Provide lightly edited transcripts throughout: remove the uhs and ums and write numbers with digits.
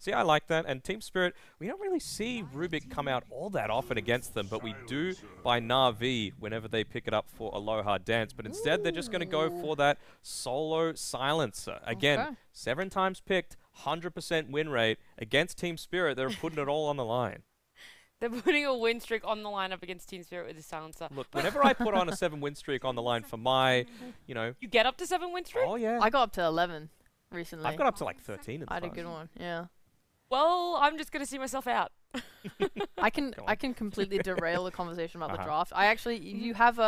See, I like that. And TeamSpirit, we don't really see Rubik come out all that often against them, but we do by NaVi whenever they pick it up for Aloha Dance. But instead, they're just going to go for that solo silencer. Again, 7 times picked, 100% win rate. Against TeamSpirit, they're putting it all on the line. They're putting a win streak on the line up against TeamSpirit with a silencer. Look, whenever I put on a 7 win streak on the line for my, you know... You get up to 7 win streak? Oh, yeah. I got up to 11 recently. I've got up to like 13 in the I had a past. good one, yeah. Well, I'm just going to see myself out. I can completely derail the conversation about the draft. I actually, you have,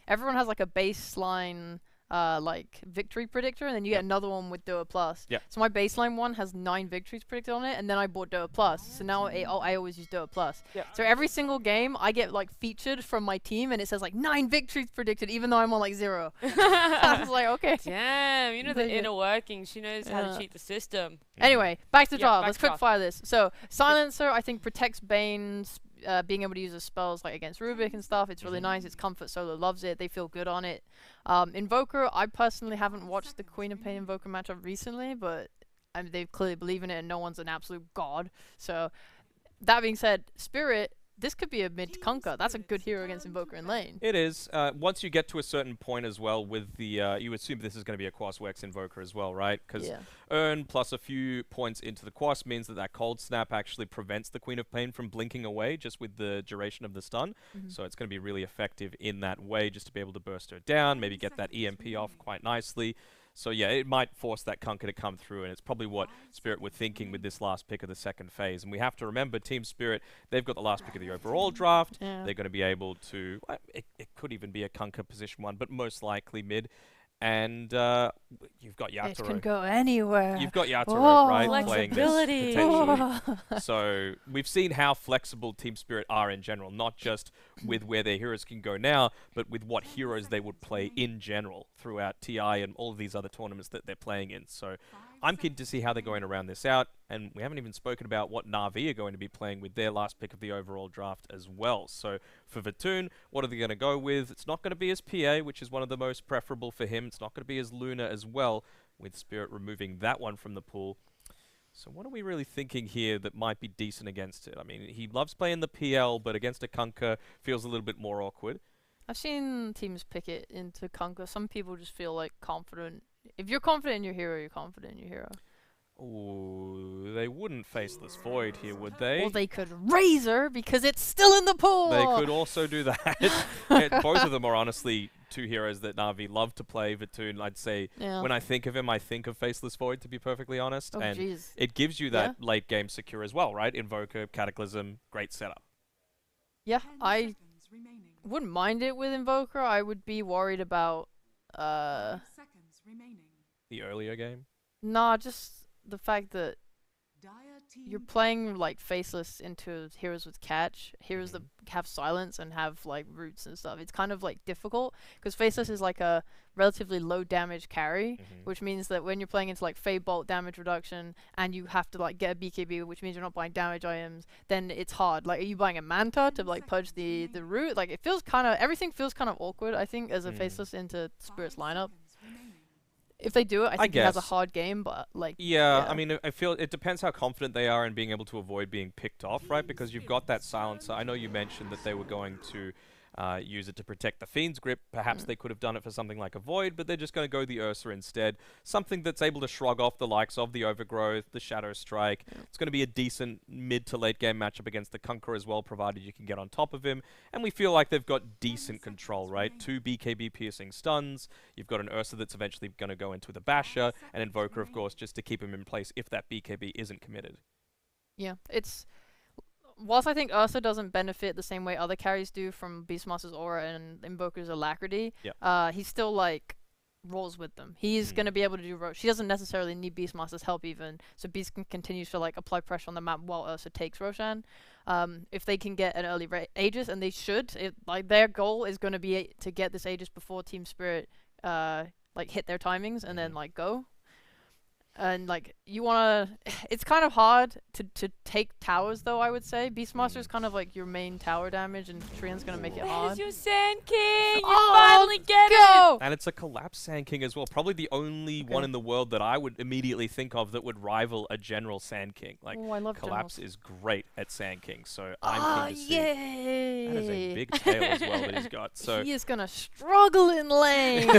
everyone has like a baseline like victory predictor, and then you get another one with Doa Plus. Yeah. So my baseline one has 9 victories predicted on it, and then I bought Doa Plus. So now I always use Doa Plus. Yeah. So every single game I get like featured from my team, and it says like 9 victories predicted, even though I'm on like 0. I was like, okay. Damn, you know the inner workings. She knows how to cheat the system. Anyway, back to draft. back Let's to quick draft. fire this. So Silencer, I think protects Bane's being able to use his spells like against Rubik and stuff. It's really nice. It's comfort. Solo loves it. They feel good on it. Invoker, I personally haven't watched the Queen of Pain Invoker matchup recently, but they clearly believe in it, and no one's an absolute god. So that being said, Spirit, this could be a mid Kunkka. That's a good hero against Invoker in lane. It is. Once you get to a certain point as well with the, you assume this is going to be a Quas Wex Invoker as well, right? Because earn plus a few points into the Quas means that Cold Snap actually prevents the Queen of Pain from blinking away just with the duration of the stun. So it's going to be really effective in that way, just to be able to burst her down, maybe get that EMP off quite nicely. So yeah, it might force that Kunkka to come through, and it's probably what Spirit were thinking with this last pick of the second phase. And we have to remember, TeamSpirit, they've got the last pick of the overall draft. They're going to be able to, it could even be a Kunkka position 1, but most likely mid. And you've got Yatoro. It can go anywhere. You've got Yatoro, right? Flexibility. Playing this potentially. So we've seen how flexible TeamSpirit are in general, not just with where their heroes can go now, but with what heroes they would play in general throughout TI and all of these other tournaments that they're playing in. So I'm keen to see how they're going to round this out. And we haven't even spoken about what NaVi are going to be playing with their last pick of the overall draft as well. So for Vatoon, what are they going to go with? It's not going to be as PA, which is one of the most preferable for him. It's not going to be as Luna as well, with Spirit removing that one from the pool. So what are we really thinking here that might be decent against it? I mean, he loves playing the PL, but against a Kunkka feels a little bit more awkward. I've seen teams pick it into Kunkka. Some people just feel like confident. If you're confident in your hero, you're confident in your hero. Ooh, they wouldn't Faceless Void here, would they? Or they could Razor because it's still in the pool. They could also do that. Both of them are honestly 2 heroes that Na'Vi love to play. Vatoon, I'd say, when I think of him, I think of Faceless Void, to be perfectly honest. And it gives you that late game secure as well, right? Invoker, Cataclysm, great setup. Yeah, I wouldn't mind it with Invoker. I would be worried about the earlier game? Nah, just the fact that you're playing like Faceless into heroes with catch, heroes that have silence and have like roots and stuff. It's kind of like difficult because Faceless is like a relatively low damage carry, which means that when you're playing into like Fade Bolt damage reduction and you have to like get a BKB, which means you're not buying damage items, then it's hard. Like, are you buying a Manta to like purge the root? Like, it feels kind of, everything feels kind of awkward, I think, as a Faceless into Spirit's lineup. If they do it, I think it has a hard game, but like... Yeah, I mean, I feel it depends how confident they are in being able to avoid being picked off, right? Because you've got that silencer. I know you mentioned that they were going to use it to protect the Fiend's Grip. Perhaps they could have done it for something like a Void, but they're just going to go the Ursa instead. Something that's able to shrug off the likes of the Overgrowth, the Shadow Strike. It's going to be a decent mid to late game matchup against the Kunkka as well, provided you can get on top of him. And we feel like they've got decent control, right? 2 BKB piercing stuns. You've got an Ursa that's eventually going to go into the Basher, and Invoker, of course, just to keep him in place if that BKB isn't committed. Yeah, it's... Whilst I think Ursa doesn't benefit the same way other carries do from Beastmaster's Aura and Invoker's Alacrity, he still, like, rolls with them. He's going to be able to do Roshan. He doesn't necessarily need Beastmaster's help even, so Beast can continue to, like, apply pressure on the map while Ursa takes Roshan. If they can get an early Aegis, and they should, like, their goal is going to be to get this Aegis before TeamSpirit, like, hit their timings and then, like, go. And like you wanna, it's kind of hard to take towers though. I would say Beastmaster is kind of like your main tower damage, and Trian's gonna make it There's hard. your Sand King. You Oh, finally get it. Go! And it's a collapse Sand King as well. Probably the only one in the world that I would immediately think of that would rival a general Sand King. Like, Oh, I love collapse generals. is great at Sand King, so I'm keen to see. Yay! That is a big tail as well that he's got. So He is gonna struggle in lane.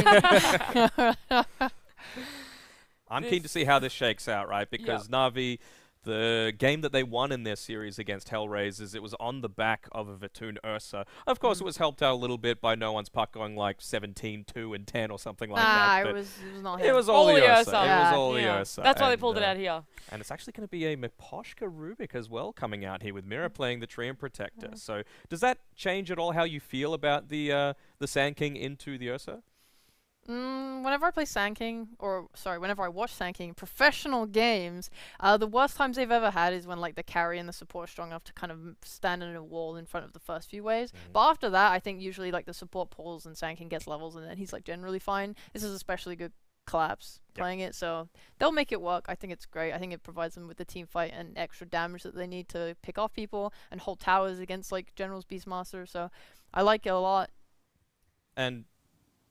I'm keen to see how this shakes out, right? Because NaVi, the game that they won in their series against Hellraisers, it was on the back of a Vatoon Ursa. Of course, it was helped out a little bit by no one's puck going like 17, 2, and 10 or something like that. it But was not it him. was all the Ursa. It Yeah, was all the Yeah. Ursa. That's why they And, pulled it out here. And it's actually going to be a Miposhka Rubik as well coming out here with Mira playing the Treant Protector. So does that change at all how you feel about the Sand King into the Ursa? Whenever I play Sand King, whenever I watch Sand King, professional games, the worst times they've ever had is when like the carry and the support are strong enough to kind of stand in a wall in front of the first few waves. But after that, I think usually like the support pulls and Sand King gets levels, and then he's like generally fine. This is especially good collapse playing it, so they'll make it work. I think it's great. I think it provides them with the team fight and extra damage that they need to pick off people and hold towers against like General's Beastmaster. So I like it a lot. And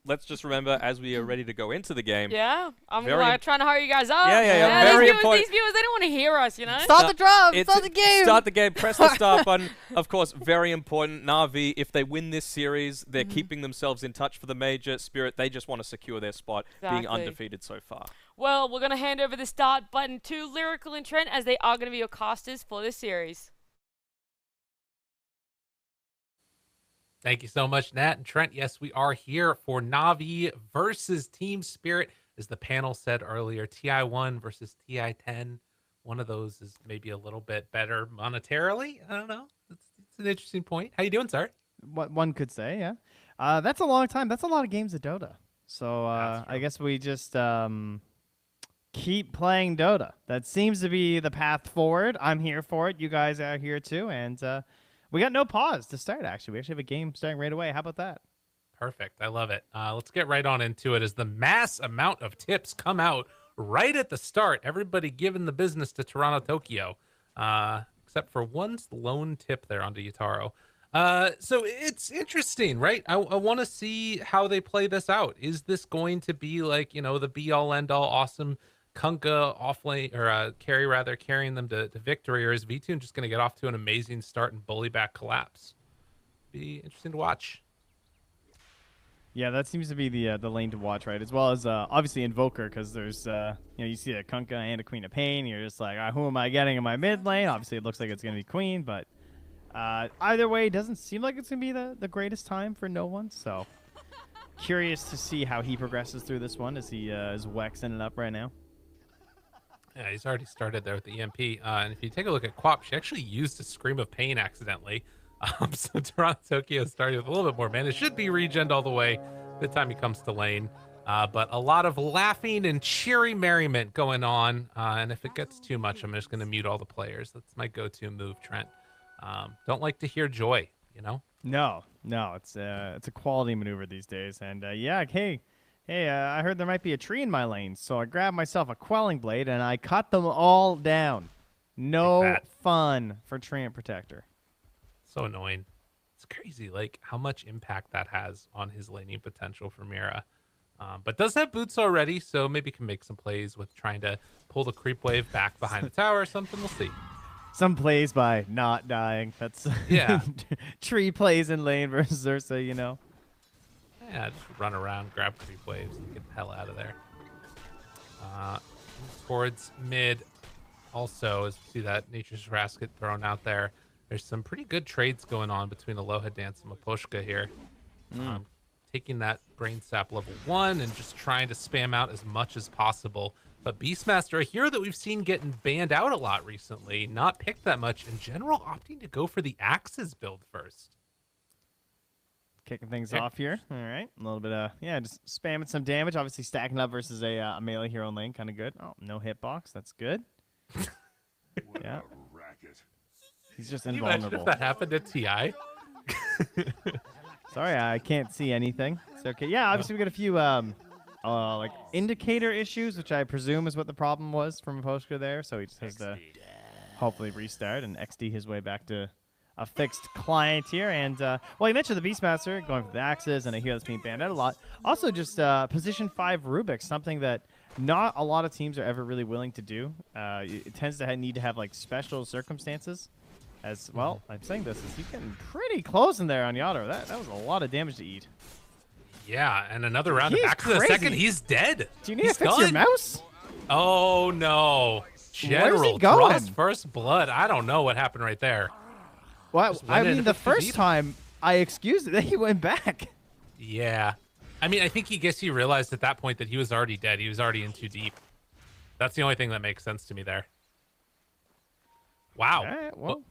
let's just remember, as we are ready to go into the game, Yeah, I'm Very like trying to hurry you guys up. Yeah, very important. These viewers, they don't want to hear us, you know. Start the drum! It's Start the game! Start the game. Press the start button. Of course, very important. NaVi, if they win this series, they're keeping themselves in touch for the major. Spirit, they just want to secure their spot, being Exactly. undefeated so far. Well, we're gonna hand over the start button to Lyrical and Trent, as they are gonna be your casters for this series. Thank you so much, Nat and Trent. Yes, we are here for NaVi versus TSpirit. As the panel said earlier, TI1 versus TI10. One of those is maybe a little bit better monetarily. I don't know. It's an interesting point. How you doing, sir? What one could say, yeah. That's a long time. That's a lot of games of Dota. So I guess we just keep playing Dota. That seems to be the path forward. I'm here for it. You guys are here too. And we got no pause to start, actually. We actually have a game starting right away. How about that? Perfect. I love it. Let's get right on into it as the mass amount of tips come out right at the start. Everybody giving the business to Toronto, Tokyo, except for one lone tip there onto Yutaro. So it's interesting, right? I want to see how they play this out. Is this going to be like, the be-all, end-all awesome Kunkka offlane, or carry rather, carrying them to victory, or is Vtoon just going to get off to an amazing start and bully back collapse? Be interesting to watch. Yeah, that seems to be the lane to watch, right? As well as obviously Invoker, because there's you see a Kunkka and a Queen of Pain. You're just like, who am I getting in my mid lane? Obviously, it looks like it's gonna be Queen, but either way, it doesn't seem like it's gonna be the greatest time for no one. So curious to see how he progresses through this one. Is he is Wex ending up right now? Yeah, he's already started there with the EMP. And if you take a look at Quap, she actually used a Scream of Pain accidentally. So Toronto Tokyo started with a little bit more mana. It should be regened all the way by the time he comes to lane. But a lot of laughing and cheery merriment going on. And if it gets too much, I'm just going to mute all the players. That's my go-to move, Trent. Don't like to hear joy, No, it's a quality maneuver these days. And yeah, hey, I heard there might be a tree in my lane, so I grabbed myself a quelling blade and I cut them all down. No fun for Treant Protector. So annoying. It's crazy, like how much impact that has on his laning potential for Mira. But does have boots already, so maybe can make some plays with trying to pull the creep wave back behind the tower or something. We'll see. Some plays by not dying. That's tree plays in lane versus Ursa, Yeah, just run around, grab creep waves, and get the hell out of there. Towards mid, also, as we see that Nature's Harass get thrown out there, there's some pretty good trades going on between Aloha Dance and Miposhka here. Taking that Brain Sap level 1 and just trying to spam out as much as possible. But Beastmaster, a hero that we've seen getting banned out a lot recently, not picked that much, in general, opting to go for the Axes build first. Kicking things off here. All right. A little bit of, just spamming some damage. Obviously stacking up versus a melee hero in lane. Kind of good. Oh, no hitbox. That's good. Yeah. He's just Can you imagine invulnerable. if that happened to TI? Sorry, I can't see anything. It's okay. Yeah, obviously we got a few like indicator issues, which I presume is what the problem was from Poshka there. So he just has to hopefully restart and XD his way back to a fixed client here. And, well, you mentioned the Beastmaster going for the axes, and I hear that's being banned out a lot. Also, just position 5 Rubik, something that not a lot of teams are ever really willing to do. It tends to need to have, like, special circumstances. As well, I'm saying this, is he's getting pretty close in there on Yadro. That was a lot of damage to eat. Yeah, and another round of He's back to the crazy. second. He's dead. Do you need to fix your mouse? Oh, no. General going? draws first blood. I don't know what happened right there. Well, Just I went in mean, a the bit too first deep. time I excused it, then he went back. Yeah. I mean, I think he realized at that point that he was already dead. He was already in too deep. That's the only thing that makes sense to me there. Wow. All right, well.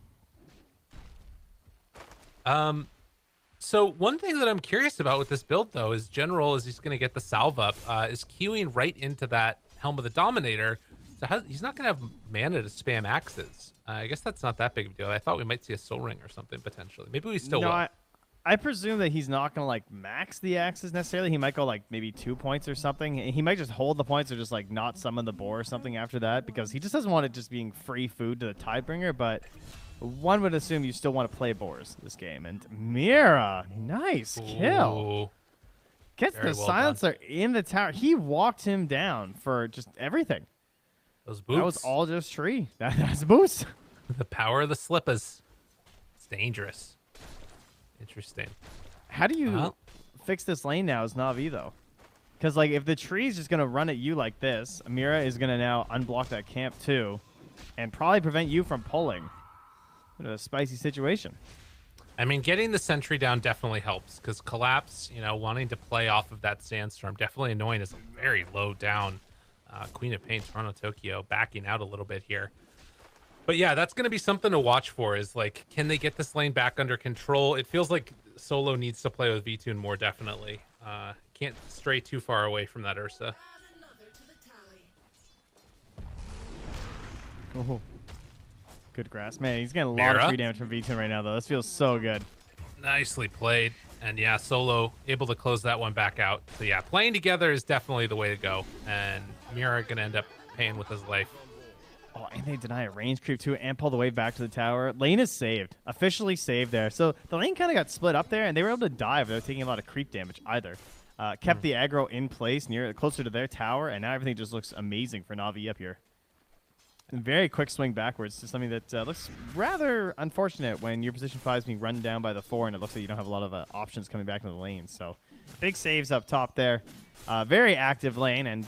So one thing that I'm curious about with this build, though, is General, as he's going to get the salve up, is queuing right into that Helm of the Dominator. So he's not going to have mana to spam axes. I guess that's not that big of a deal. I thought we might see a Soul Ring or something potentially. Maybe we still will. I presume that he's not going to, like, max the axes necessarily. He might go, like, maybe 2 points or something. He might just hold the points or just, like, not summon the boar or something after that, because he just doesn't want it just being free food to the Tidebringer, but one would assume you still want to play boars this game. And Mira, nice kill. Ooh. Gets Very the well silencer in the tower. He walked him down for just everything. Those boots. That was all just tree. That's boots. The power of the slippers. It's dangerous. Interesting. How do you Well. fix this lane now as NaVi, though? Because, like, if the tree's just going to run at you like this, Amira is going to now unblock that camp, too, and probably prevent you from pulling. What a spicy situation. I mean, getting the sentry down definitely helps, because Collapse, wanting to play off of that Sandstorm, definitely annoying as a very low down Queen of Pain, Toronto, Tokyo, backing out a little bit here. But yeah, that's going to be something to watch for, is like, can they get this lane back under control? It feels like Solo needs to play with VTune more, definitely. Can't stray too far away from that Ursa. Oh. Good grass. Man, he's getting a lot Mira. of free damage from VTune right now, though. This feels so good. Nicely played. And yeah, Solo able to close that one back out. So yeah, playing together is definitely the way to go. And Mira going to end up paying with his life. Oh, and they deny a range creep, too, and pull the wave back to the tower. Lane is saved. Officially saved there. So the lane kind of got split up there, and they were able to dive without taking a lot of creep damage either. Kept the aggro in place closer to their tower, and now everything just looks amazing for NaVi up here. And very quick swing backwards to something that looks rather unfortunate when your position 5 is being run down by the 4, and it looks like you don't have a lot of options coming back into the lane. So big saves up top there. Very active lane, and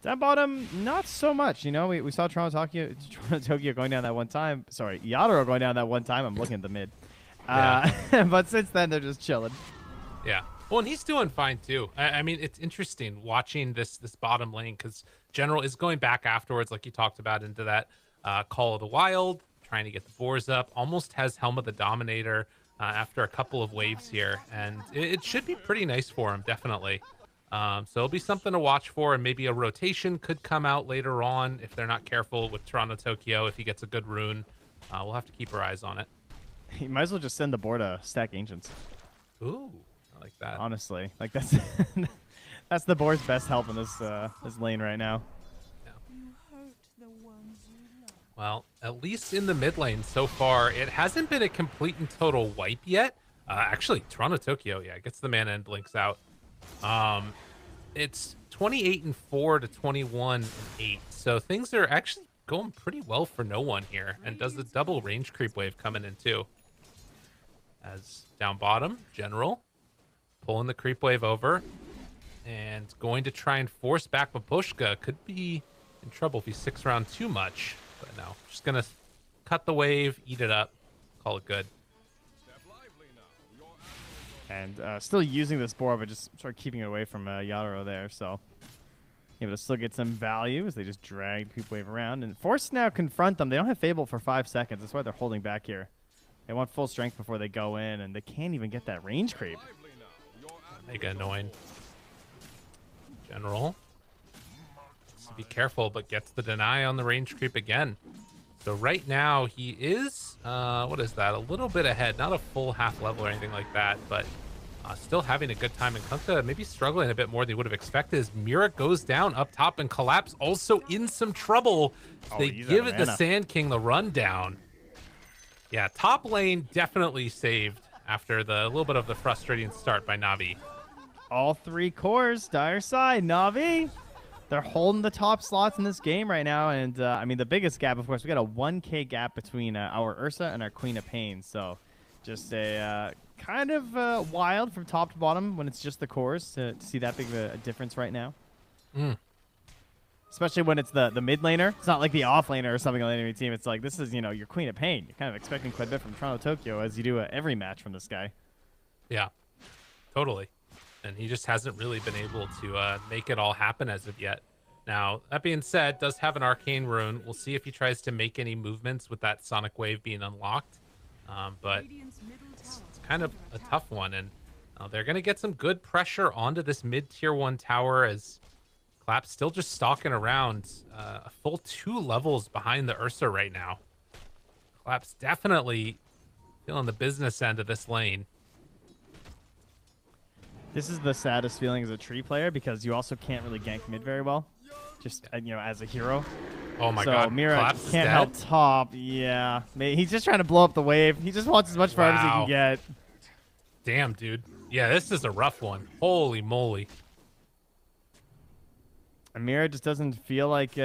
down bottom, not so much. We saw Toronto Tokyo going down that one time. Sorry, Yadro going down that one time. I'm looking at the mid. Yeah. But since then, they're just chilling. Yeah. Well, and he's doing fine, too. I mean, it's interesting watching this bottom lane, because General is going back afterwards, like you talked about, into that Call of the Wild, trying to get the boars up. Almost has Helm of the Dominator after a couple of waves here. And it should be pretty nice for him, definitely. So it'll be something to watch for, and maybe a rotation could come out later on if they're not careful with Toronto Tokyo. If he gets a good rune, we'll have to keep our eyes on it. You might as well just send the board to stack ancients. Ooh, I like that. Honestly, like that's that's the board's best help in this lane right now. Well, at least in the mid lane so far, it hasn't been a complete and total wipe yet. Actually, Toronto Tokyo, gets the mana and blinks out. It's 28-4 to 21-8, so things are actually going pretty well for no one here, and does the double range creep wave coming in too. As down bottom, General pulling the creep wave over and going to try and force back Babushka. Could be in trouble if he sticks around too much, but no, just gonna cut the wave, eat it up, call it good. And still using this board, but just sort of keeping it away from Yadro there. So able to still get some value as they just drag Creep Wave around. And forced now confront them. They don't have Fable for 5 seconds. That's why they're holding back here. They want full strength before they go in, and they can't even get that range creep. Mega annoying. General. So be careful, but gets the deny on the range creep again. So right now he is, what is that? A little bit ahead. Not a full half level or anything like that, but Still having a good time, and Kunkka maybe struggling a bit more than you would have expected as Mira goes down up top, and Collapse also in some trouble. They give it the Sand King the rundown. Yeah, top lane definitely saved after the little bit of the frustrating start by NaVi. All 3 cores, dire side, NaVi. They're holding the top slots in this game right now, and I mean the biggest gap, of course, we got a 1K gap between our Ursa and our Queen of Pain. So, just a kind of wild from top to bottom when it's just the cores to see that big of a difference right now. Especially when it's the mid laner. It's not like the off laner or something on the enemy team. It's like this is your Queen of Pain. You're kind of expecting quite a bit from Toronto Tokyo as you do every match from this guy. Yeah, totally. And he just hasn't really been able to make it all happen as of yet. Now, that being said, does have an Arcane Rune. We'll see if he tries to make any movements with that Sonic Wave being unlocked. But it's kind of a tough one. And they're going to get some good pressure onto this mid-tier 1 tower as Clap's still just stalking around a full 2 levels behind the Ursa right now. Clap's definitely feeling the business end of this lane. This is the saddest feeling as a tree player because you also can't really gank mid very well, just as a hero. Oh my so god, Mira Clap's can't dead? help top. Yeah, he's just trying to blow up the wave. He just wants as much farm as he can get. Damn, dude. Yeah, this is a rough one. Holy moly. And Mira just doesn't feel like he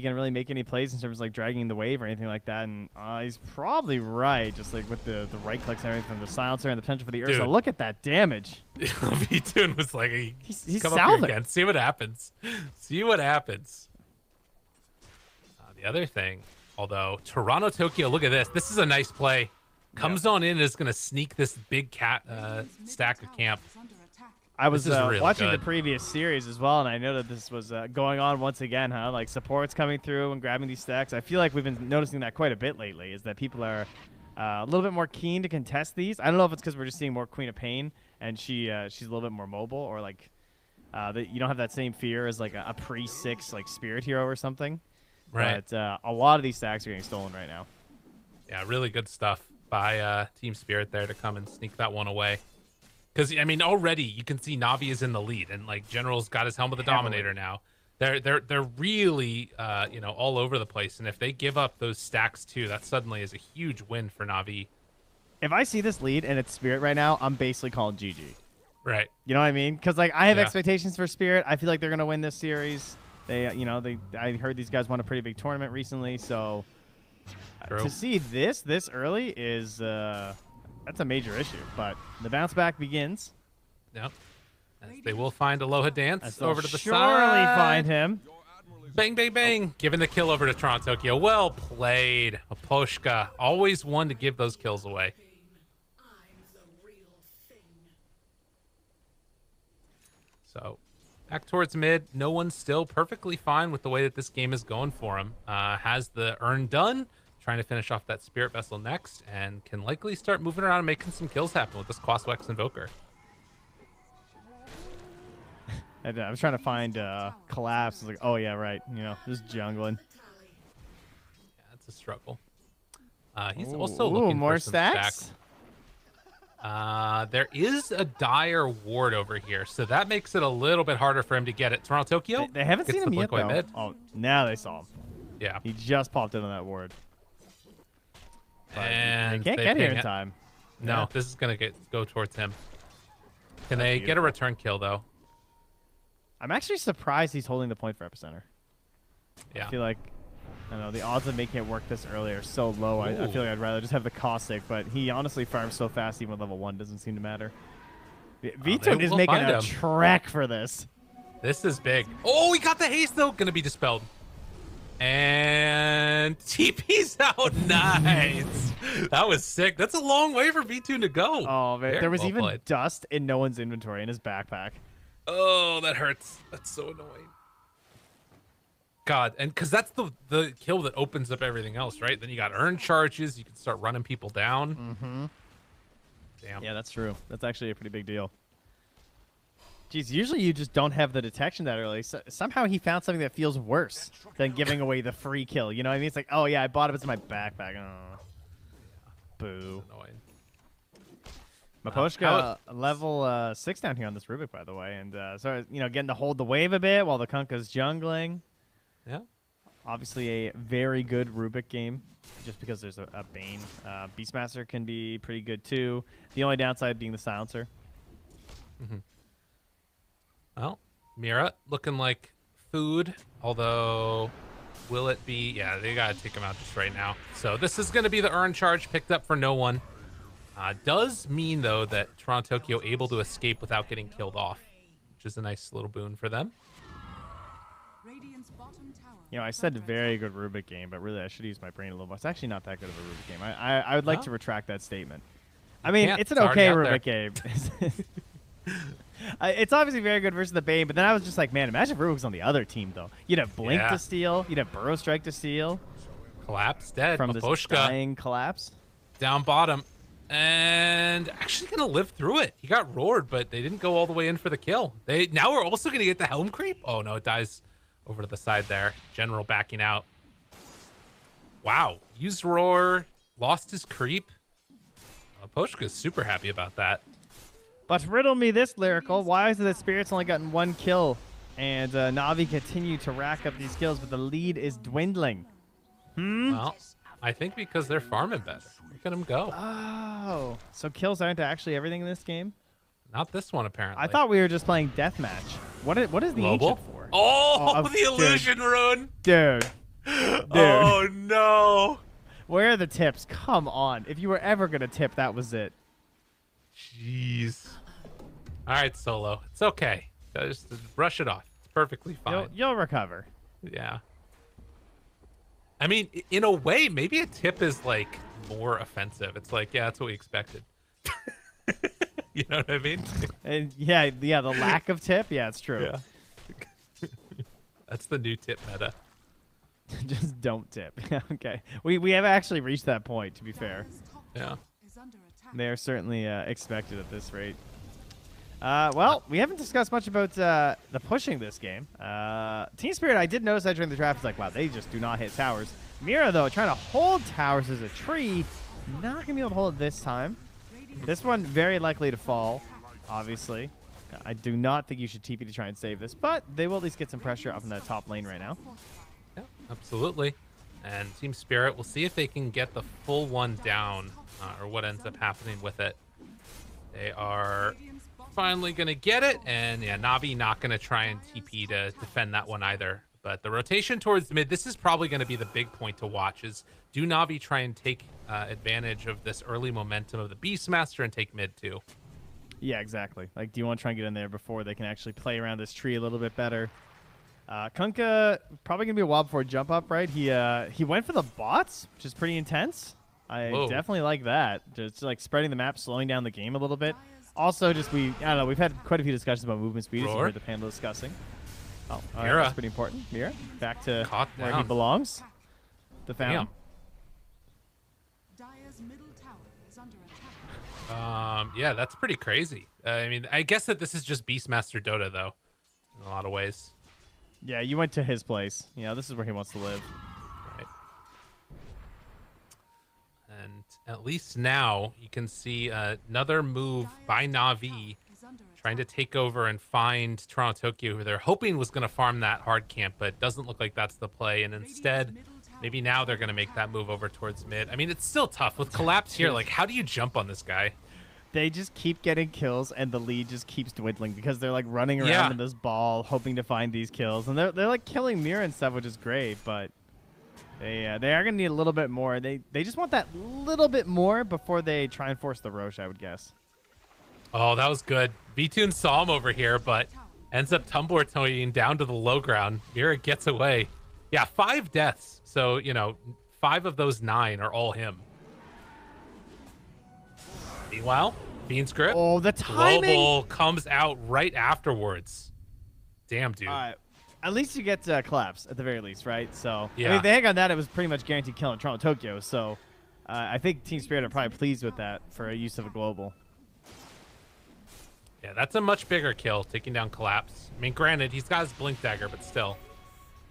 can really make any plays in terms of like dragging the wave or anything like that. And he's probably right, just like with the right clicks and everything from the silencer and the potential for the Ursa. Dude. Look at that damage. V-Tune was like, He's come up here salving. again. See what happens. See what happens. The other thing, although, Toronto Tokyo, look at this. This is a nice play. Comes on in and is going to sneak this big cat stack of camp. I was really watching the good. previous series as well, and I know that this was going on once again, huh? Like supports coming through and grabbing these stacks. I feel like we've been noticing that quite a bit lately, is that people are a little bit more keen to contest these. I don't know if it's because we're just seeing more Queen of Pain, and she's a little bit more mobile, or like that you don't have that same fear as like a pre-6 like Spirit hero or something. Right. But a lot of these stacks are getting stolen right now. Yeah, really good stuff by TeamSpirit there to come and sneak that one away. Because, I mean, already you can see NaVi is in the lead, and, like, General's got his Helm of the Dominator now. They're really, all over the place. And if they give up those stacks, too, that suddenly is a huge win for NaVi. If I see this lead and it's Spirit right now, I'm basically calling GG. Right. You know what I mean? Because, like, I have Yeah. expectations for Spirit. I feel like they're going to win this series. I heard these guys won a pretty big tournament recently, so True. to see this early is that's a major issue. But the bounce back begins. Yep. As they will find Aloha Dance As over they'll to the surely side. find him. Bang, bang, bang. Giving the kill over to Toronto Tokyo. Well played. Aposhka. Always one to give those kills away. So, back towards mid. No one's still perfectly fine with the way that this game is going for him. Has the earn done. Trying to finish off that Spirit Vessel next. And can likely start moving around and making some kills happen with this Quaswex Invoker. And, I was trying to find Collapse. I was like, oh, yeah, right. Just jungling. Yeah, it's a struggle. He's also Ooh, looking more for some stacks. There is a dire ward over here, so that makes it a little bit harder for him to get it. Toronto Tokyo. They haven't gets seen him the yet, Blink though. Away mid. Oh, now they saw him. Yeah, He just popped in on that ward. But and they can't get here ping in it. time. No, Yeah. this is gonna go towards him. Can That's they get a beautiful. return kill though? I'm actually surprised he's holding the point for Epicenter. Yeah. I feel like, I don't know, the odds of making it work this early are so low. I Ooh. feel like I'd rather just have the Caustic, but he honestly farms so fast even with level 1 doesn't seem to matter. V-Tune is will making find a him. trek for this. This is big. Oh, he got the haste though. Gonna be dispelled. And TP's out. Nice. That was sick. That's a long way for V2 to go. Oh, man. Very There was well even played. dust in no one's inventory in his backpack. Oh, that hurts. That's so annoying. God, and because that's the kill that opens up everything else, right? Then you got earn charges. You can start running people down. Mm-hmm. Damn. Yeah, that's true. That's actually a pretty big deal. Jeez, usually you just don't have the detection that early. So, somehow he found something that feels worse than giving away the free kill. You know what I mean? It's like, oh, yeah, I bought it. It's in my backpack. Oh. Boo. Annoying. Maposhka level 6 down here on this Rubik, by the way, and so getting to hold the wave a bit while the Kunkka's jungling. Yeah. Obviously a very good Rubik game, just because there's a Bane. Beastmaster can be pretty good too. The only downside being the silencer. Well, Mira looking like food, although will it be? Yeah, they got to take him out just right now. So this is going to be the earn charge picked up for no one. Does mean, though, that Toronto Tokyo able to escape without getting killed off, which is a nice little boon for them. I said very good Rubik game, but really I should use my brain a little more. It's actually not that good of a Rubik game. I would like to retract that statement. I mean, it's an okay Rubik game. It's obviously very good versus the Bane, but then I was just like, man, imagine if Rubik was on the other team, though. You'd have Blink to steal. You'd have Burrow Strike to steal. Collapse dead. From this dying collapse. Down bottom. And actually going to live through it. He got roared, but they didn't go all the way in for the kill. Now we're also going to get the Helm Creep. Oh, no, it dies over to the side there. General backing out. Wow. Used Roar. Lost his creep. Poshka's super happy about that. But riddle me this, Lyrical. Why is it that Spirit's only gotten 1 kill? And NaVi continue to rack up these kills, but the lead is dwindling. Well, I think because they're farming better. Look at them go. Oh, so kills aren't actually everything in this game? Not this one, apparently. I thought we were just playing deathmatch. What is the Global? ancient for? Oh, the illusion rune. Dude. Oh, no. Where are the tips? Come on. If you were ever going to tip, that was it. Jeez. All right, Solo. It's okay. Just brush it off. It's perfectly fine. You'll recover. Yeah. I mean, in a way, maybe a tip is like more offensive. It's like, yeah, that's what we expected. You know what I mean? And yeah, the lack of tip. Yeah, it's true. Yeah. That's the new tip meta. Just don't tip. Okay. We have actually reached that point, to be fair. Yeah. They are certainly expected at this rate. Well, we haven't discussed much about the pushing this game. TSpirit, I did notice that during the draft. It's like, wow, they just do not hit towers. Mira, though, trying to hold towers as a tree. Not going to be able to hold it this time. This one, very likely to fall, obviously. I do not think you should TP to try and save this, but they will at least get some pressure up in the top lane right now. Yeah, absolutely. And TSpirit, we'll see if they can get the full one down, or what ends up happening with it. They are finally going to get it, and yeah, NaVi not going to try and TP to defend that one either. But the rotation towards mid, this is probably going to be the big point to watch, is do NaVi try and take advantage of this early momentum of the Beastmaster and take mid too? Yeah, exactly. Like, do you want to try and get in there before they can actually play around this tree a little bit better? Kunkka probably going to be a while before jump up, right? He went for the bots, which is pretty intense. I definitely like that. Just like spreading the map, slowing down the game a little bit. Also, just I don't know, we've had quite a few discussions about movement speed, as you heard the panel discussing. Oh, Mira. That's pretty important. Mira, back to Caught where down. he belongs. The fountain. Yeah, that's pretty crazy. I mean, I guess that this is just Beastmaster Dota, though, in a lot of ways. Yeah, you went to his place. This is where he wants to live. Right. And at least now you can see another move by NaVi trying to take over and find Toronto Tokyo, who they're hoping was going to farm that hard camp, but it doesn't look like that's the play. And instead, maybe now they're going to make that move over towards mid. I mean, it's still tough with collapse here. Like, how do you jump on this guy? They just keep getting kills, and the lead just keeps dwindling because they're like running around in this ball, hoping to find these kills, and they're like killing Mira and stuff, which is great. But they are gonna need a little bit more. They just want that little bit more before they try and force the Roche, I would guess. Oh, that was good. V-Tune saw him over here, but ends up tumbler-toeing down to the low ground. Mira gets away. Yeah, 5 deaths. So 5 of those 9 are all him. Meanwhile, Bean's grip. Oh, the timing! Global comes out right afterwards. Damn, dude. At least you get collapse at the very least, right? So yeah. I mean, if they hang on that, it was pretty much guaranteed killing Toronto Tokyo. So I think TSpirit are probably pleased with that for a use of a global. Yeah, that's a much bigger kill, taking down collapse. I mean, granted, he's got his blink dagger, but still.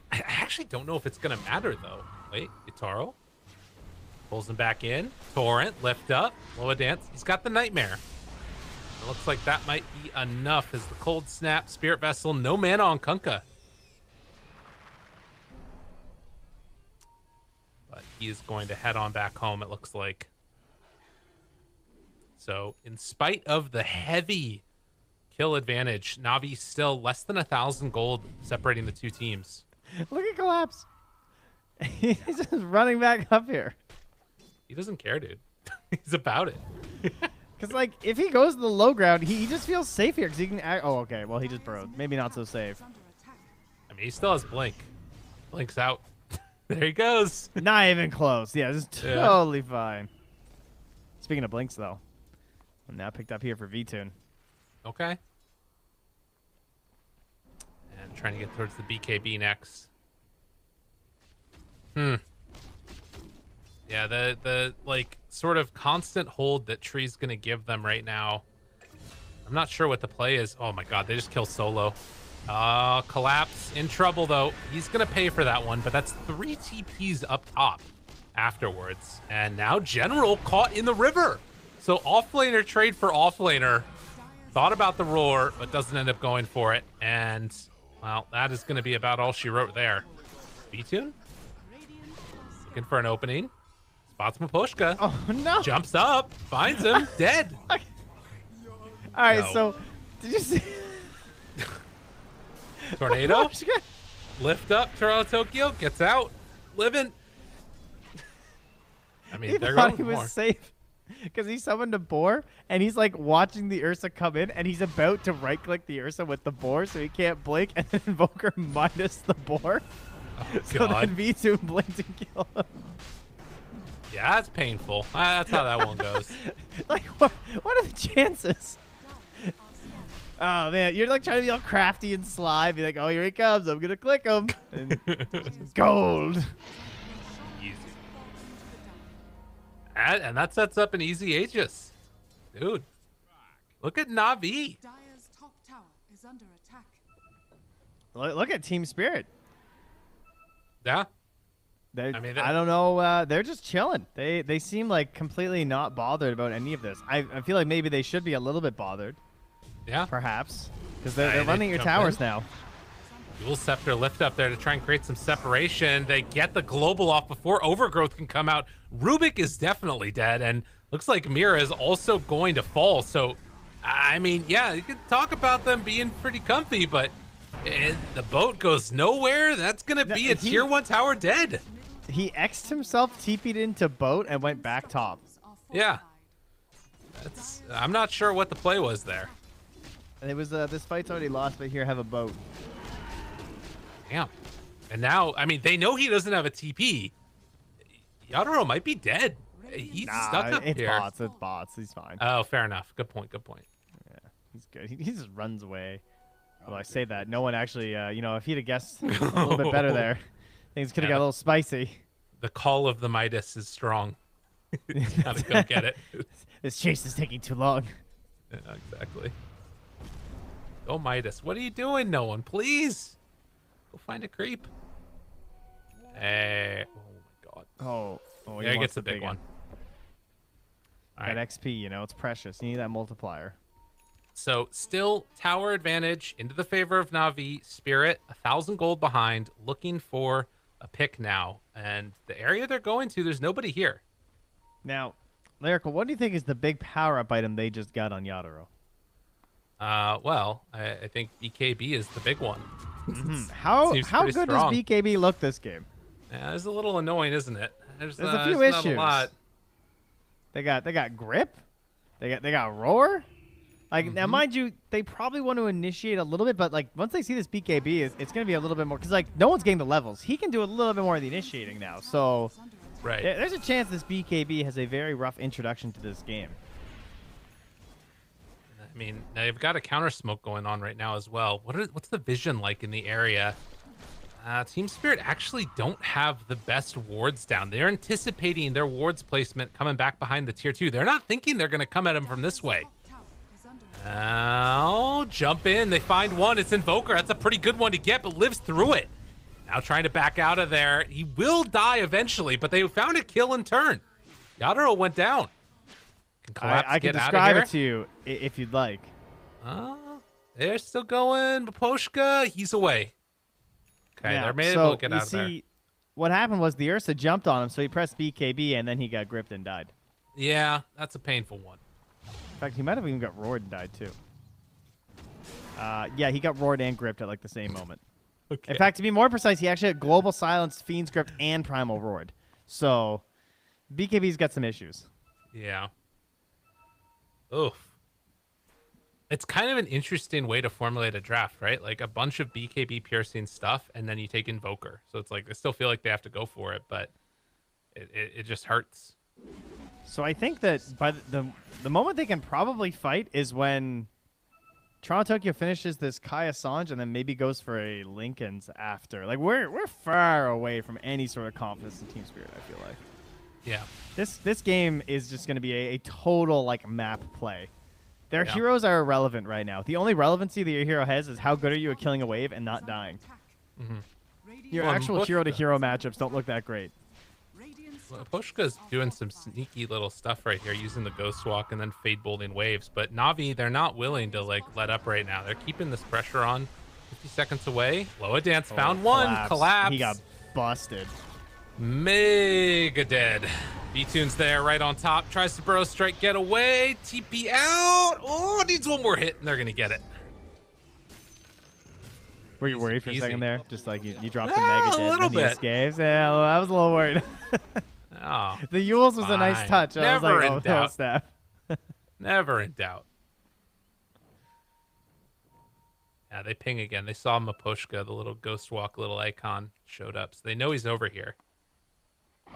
I actually don't know if it's gonna matter though. Wait, Itaro pulls him back in. Torrent, lift up, low a dance. He's got the nightmare. It looks like that might be enough as the cold snap, Spirit Vessel, no mana on Kunkka. But he is going to head on back home, it looks like. So in spite of the heavy kill advantage, Navi still less than 1,000 gold separating the two teams. Look at Collapse. He's just running back up here. He doesn't care, dude. He's about it. Because, like, if he goes to the low ground, he just feels safe here because he can oh, okay. Well, he just burrowed. Maybe not so safe. I mean, he still has Blink. Blink's out. There he goes. Not even close. Yeah, this is totally fine. Speaking of Blinks, though. I'm now picked up here for V-Tune. Okay. And trying to get towards the BKB next. Yeah, the like sort of constant hold that Tree's gonna give them right now. I'm not sure what the play is. Oh my god, they just kill Solo. Collapse in trouble though. He's gonna pay for that one, but that's 3 TPs up top afterwards. And now General caught in the river. So offlaner trade for offlaner. Thought about the roar, but doesn't end up going for it. And well, that is gonna be about all she wrote there. V-Tune? Looking for an opening. Spots Maposhka. Oh, no. Jumps up. Finds him. Dead. All right, No. so did you see? Tornado. Lift up. Toronto Tokyo. Gets out. Living. I mean, He they're thought going he for was more. safe because he summoned a boar, and he's like watching the Ursa come in, and he's about to right-click the Ursa with the boar, so he can't blink, and then Invoker minus the boar. Oh, So God. then V2 blinked and killed him. Yeah, that's painful. That's how that one goes. Like, what are the chances? Oh, man, you're like trying to be all crafty and sly. Be like, oh, here he comes. I'm going to click him. And gold. Easy. And that sets up an easy Aegis. Dude, look at Navi. Dire's top tower is under attack. Look at Team Spirit. Yeah. I mean, I don't know. They're just chilling. They seem like completely not bothered about any of this. I feel like maybe they should be a little bit bothered, Yeah. perhaps, because Yeah, they're they running your jump towers in. now. Dual Scepter lift up there to try and create some separation. They get the global off before Overgrowth can come out. Rubik is definitely dead, and looks like Mira is also going to fall. So, I mean, yeah, you could talk about them being pretty comfy, but the boat goes nowhere. That's going to be a he- tier 1 tower dead. He X'd himself, TP'd into boat, and went back top. Yeah. I'm not sure what the play was there. And it was this fight's already lost, but here have a boat. Damn. And now, I mean, they know he doesn't have a TP. Yadoro might be dead. He's stuck up it's here. bots. It's bots. He's fine. Oh, fair enough. Good point. Good point. He's good. He just runs away. Well, I say that. No one actually, if he'd have guessed a little bit better there, things could have got a little spicy. The call of the Midas is strong. Gotta go get it. This chase is taking too long. Yeah, exactly. Go Midas. What are you doing, no one? Please. Go find a creep. Hey. Oh, my God. Oh, Yeah, he gets the big one. All That right. XP, it's precious. You need that multiplier. So still tower advantage into the favor of Navi. Spirit 1,000 gold behind, looking for a pick now. And the area they're going to, there's nobody here. Now, Lyrical, what do you think is the big power-up item they just got on Yadoro? Well, I think BKB is the big one. How Seems how pretty good strong. does BKB look this game? Yeah, it's a little annoying, isn't it? There's a few there's not issues. a lot. They got grip. They got roar. Like now, mind you, they probably want to initiate a little bit, but like once they see this BKB, it's going to be a little bit more because like no one's getting the levels. He can do a little bit more of the initiating now, so Right. there's a chance this BKB has a very rough introduction to this game. I mean, they've got a counter smoke going on right now as well. What's the vision like in the area? Team Spirit actually don't have the best wards down. They're anticipating their wards placement coming back behind the tier 2. They're not thinking they're going to come at them from this way. Now, jump in. They find one. It's Invoker. That's a pretty good one to get, but lives through it. Now trying to back out of there. He will die eventually, but they found a kill in turn. Yadoro went down. Can Collapse I can get out of describe here? it to you if you'd like. They're still going. Maposhka, he's away. Okay, Yeah, they're so able to get you out of there. see, what happened was the Ursa jumped on him, so he pressed BKB, and then he got gripped and died. Yeah, that's a painful one. In fact, he might have even got roared and died, too. Yeah, he got roared and gripped at, like, the same moment. Okay. In fact, to be more precise, he actually had Global Silence, Fiend's Gripped, and Primal Roared. So, BKB's got some issues. Yeah. Oof. It's kind of an interesting way to formulate a draft, right? Like a bunch of BKB piercing stuff, and then you take Invoker. So it's like, I still feel like they have to go for it, but it just hurts. So I think that by the moment they can probably fight is when Toronto Tokyo finishes this Kai Assange and then maybe goes for a Lincoln's after. Like we're far away from any sort of confidence in Team Spirit, I feel like. Yeah. This game is just going to be a total like map play. Their Yeah. heroes are irrelevant right now. The only relevancy that your hero has is how good are you at killing a wave and not dying. Your Well, actual what hero-to-hero matchups don't look that great. Well, Poshka's doing some sneaky little stuff right here, using the Ghost Walk and then Fade Bolting Waves. But Navi, they're not willing to like let up right now. They're keeping this pressure on. 50 seconds away. Loa Dance found one. Collapse. He got busted. Mega dead. B-Tune's there right on top. Tries to burrow strike, get away. TP out. Oh, needs one more hit, and they're going to get it. Were you worried for a Easy. second there? Just like you dropped the Ah, mega a dead little and he bit. escapes? Yeah, well, I was a little worried. Oh, The Yules was a nice Fine. touch. I was Never like, in oh, doubt. snap. never in doubt. Yeah, they ping again. They saw Maposhka, the little Ghost Walk little icon, showed up. So they know he's over here.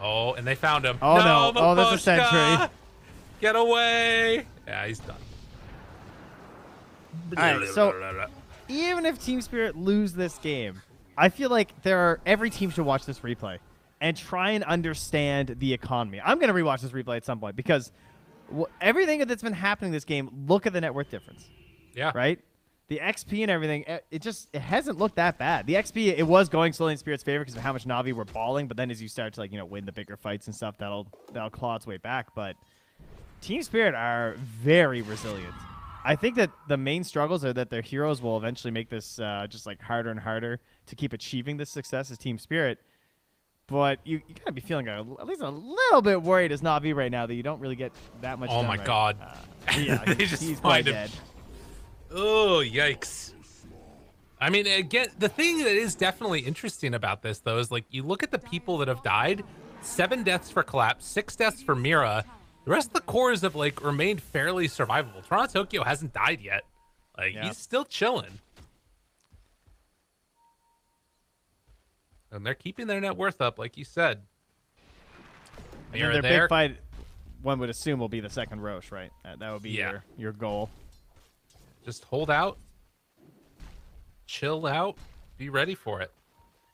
Oh, and they found him. Oh, no. Oh, that's a Maposhka! sentry. Get away. Yeah, he's done. All right, so even if Team Spirit lose this game, I feel like every team should watch this replay and try and understand the economy. I'm going to rewatch this replay at some point because everything that's been happening this game, look at the net worth difference, Yeah. right? The XP and everything, it hasn't looked that bad. The XP, it was going slowly in Spirit's favor because of how much Navi were balling, but then as you start to win the bigger fights and stuff, that'll claw its way back. But Team Spirit are very resilient. I think that the main struggles are that their heroes will eventually make this just like harder and harder to keep achieving this success as Team Spirit. But you gotta be feeling at least a little bit worried as Navi right now that you don't really get that much. Oh done my right. God. Yeah, They just he's find quite him. dead. Oh, yikes. I mean, again, the thing that is definitely interesting about this, though, is like you look at the people that have died, 7 deaths for Collapse, 6 deaths for Mira. The rest of the cores have like remained fairly survivable. Toronto Tokyo hasn't died yet. Like Yeah. he's still chilling. And they're keeping their net worth up, like you said. And then Mira their there. big fight, one would assume, will be the second Roche, right? That would be Yeah. your goal. Just hold out, chill out, be ready for it.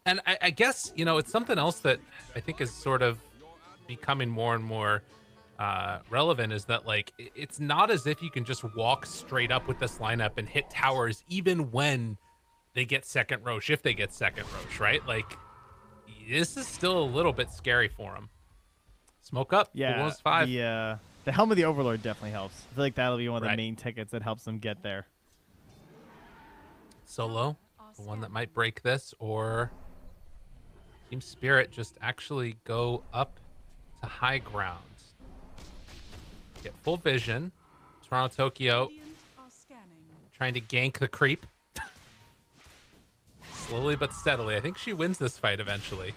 And I guess, it's something else that I think is sort of becoming more and more relevant is that, like, it's not as if you can just walk straight up with this lineup and hit towers even when they get second Roche, if they get second Roche, right? Like, this is still a little bit scary for them. Smoke up. Yeah, Almost 5. the Helm of the Overlord definitely helps. I feel like that'll be one of the Right. main tickets that helps them get there. Solo, the one that might break this, or Team Spirit just actually go up to high ground. Get full vision. Toronto Tokyo trying to gank the creep. Slowly but steadily. I think she wins this fight eventually.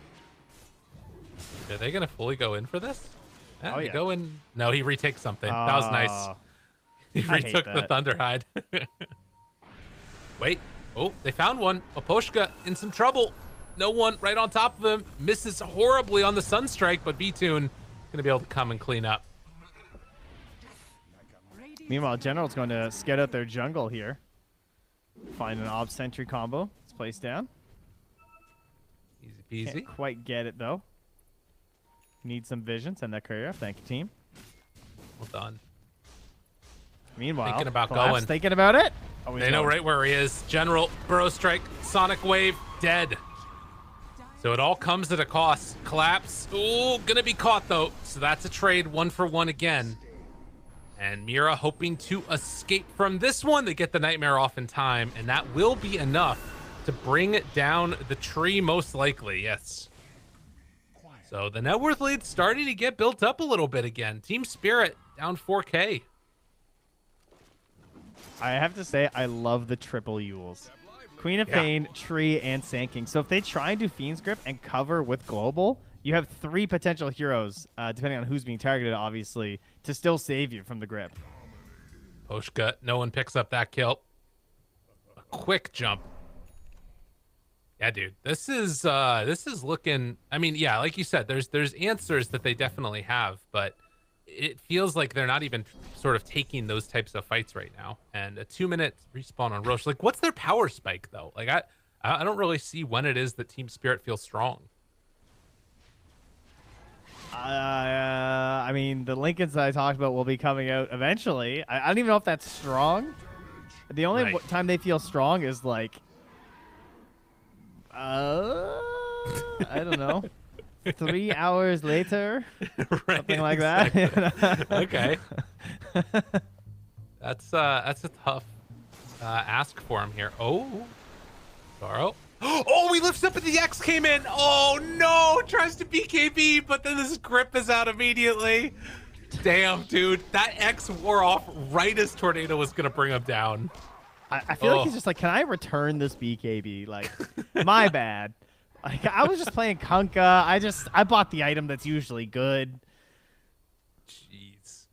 Are they going to fully go in for this? Yeah, Oh, they yeah. go in. No, he retakes something. That was nice. Oh, He I hate retook the that. Thunderhide. Wait. Oh, they found one. Maposhka in some trouble. No one right on top of him. Misses horribly on the Sunstrike, but B-Tune going to be able to come and clean up. Meanwhile, General's going to scout out their jungle here. Find an Ob Sentry combo. It's placed down. Easy peasy. Can't quite get it, though. Need some vision. Send that courier. Thank you, team. Well done. Meanwhile, Thinking about Collapse going. Thinking about it? Oh, he's They know going. right where he is. General, Burrow Strike, Sonic Wave, dead. So it all comes at a cost. Collapse. Ooh, gonna be caught though. So that's a trade 1-for-1 again. And Mira hoping to escape from this one. They get the Nightmare off in time, and that will be enough to bring down the tree, most likely. Yes. So the net worth lead's starting to get built up a little bit again. TSpirit down 4K. I have to say, I love the triple Yules. Queen of Pain, Tree, and Sand King. So if they try and do Fiend's Grip and cover with Global, you have 3 potential heroes, depending on who's being targeted, obviously, to still save you from the grip. Oshka, no one picks up that kill. A quick jump. Yeah, dude, this is looking. I mean, yeah, like you said, there's answers that they definitely have, but it feels like they're not even sort of taking those types of fights right now. And a 2-minute respawn on Roche. Like, what's their power spike though? Like, I don't really see when it is that TSpirit feels strong. I mean, the Lincolns that I talked about will be coming out eventually. I don't even know if that's strong. The only time they feel strong is like, I don't know, 3 hours later, something like that. Okay, that's a tough ask for him here. Oh, Garo. Oh, he lifts up and the X came in. Oh no, tries to BKB, but then this grip is out immediately. Damn, dude, that X wore off right as Tornado was gonna bring him down. I feel like he's just like, can I return this BKB? Like, my bad. Like, I was just playing Kunkka. I bought the item that's usually good. Jeez.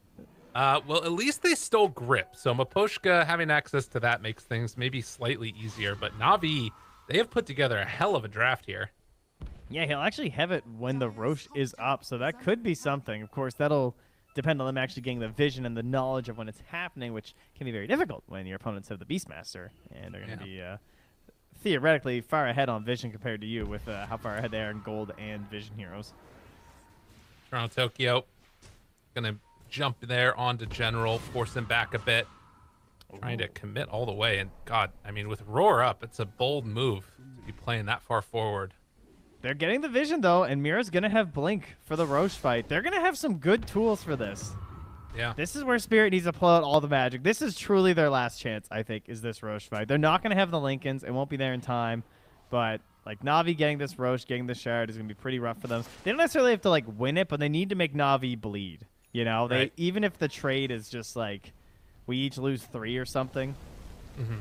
Well, at least they stole grip, so Miposhka having access to that makes things maybe slightly easier. But NaVi, they have put together a hell of a draft here. Yeah, he'll actually have it when the Roche is up, so that could be something. Of course, that'll depend on them actually getting the vision and the knowledge of when it's happening, which can be very difficult when your opponents have the Beastmaster, and they're going to be theoretically far ahead on vision compared to you with how far ahead they are in gold and vision heroes. Toronto Tokyo gonna jump there onto General, force him back a bit, trying to commit all the way. And God, I mean, with Roar up, it's a bold move to be playing that far forward. They're getting the vision, though, and Mira's going to have Blink for the Roche fight. They're going to have some good tools for this. Yeah. This is where Spirit needs to pull out all the magic. This is truly their last chance, I think, is this Roche fight. They're not going to have the Lincolns. It won't be there in time. But, like, NaVi getting this Roche, getting the Shard is going to be pretty rough for them. They don't necessarily have to, like, win it, but they need to make NaVi bleed. You know? Right. Even if the trade is just, like, we each lose 3 or something. Mm-hmm.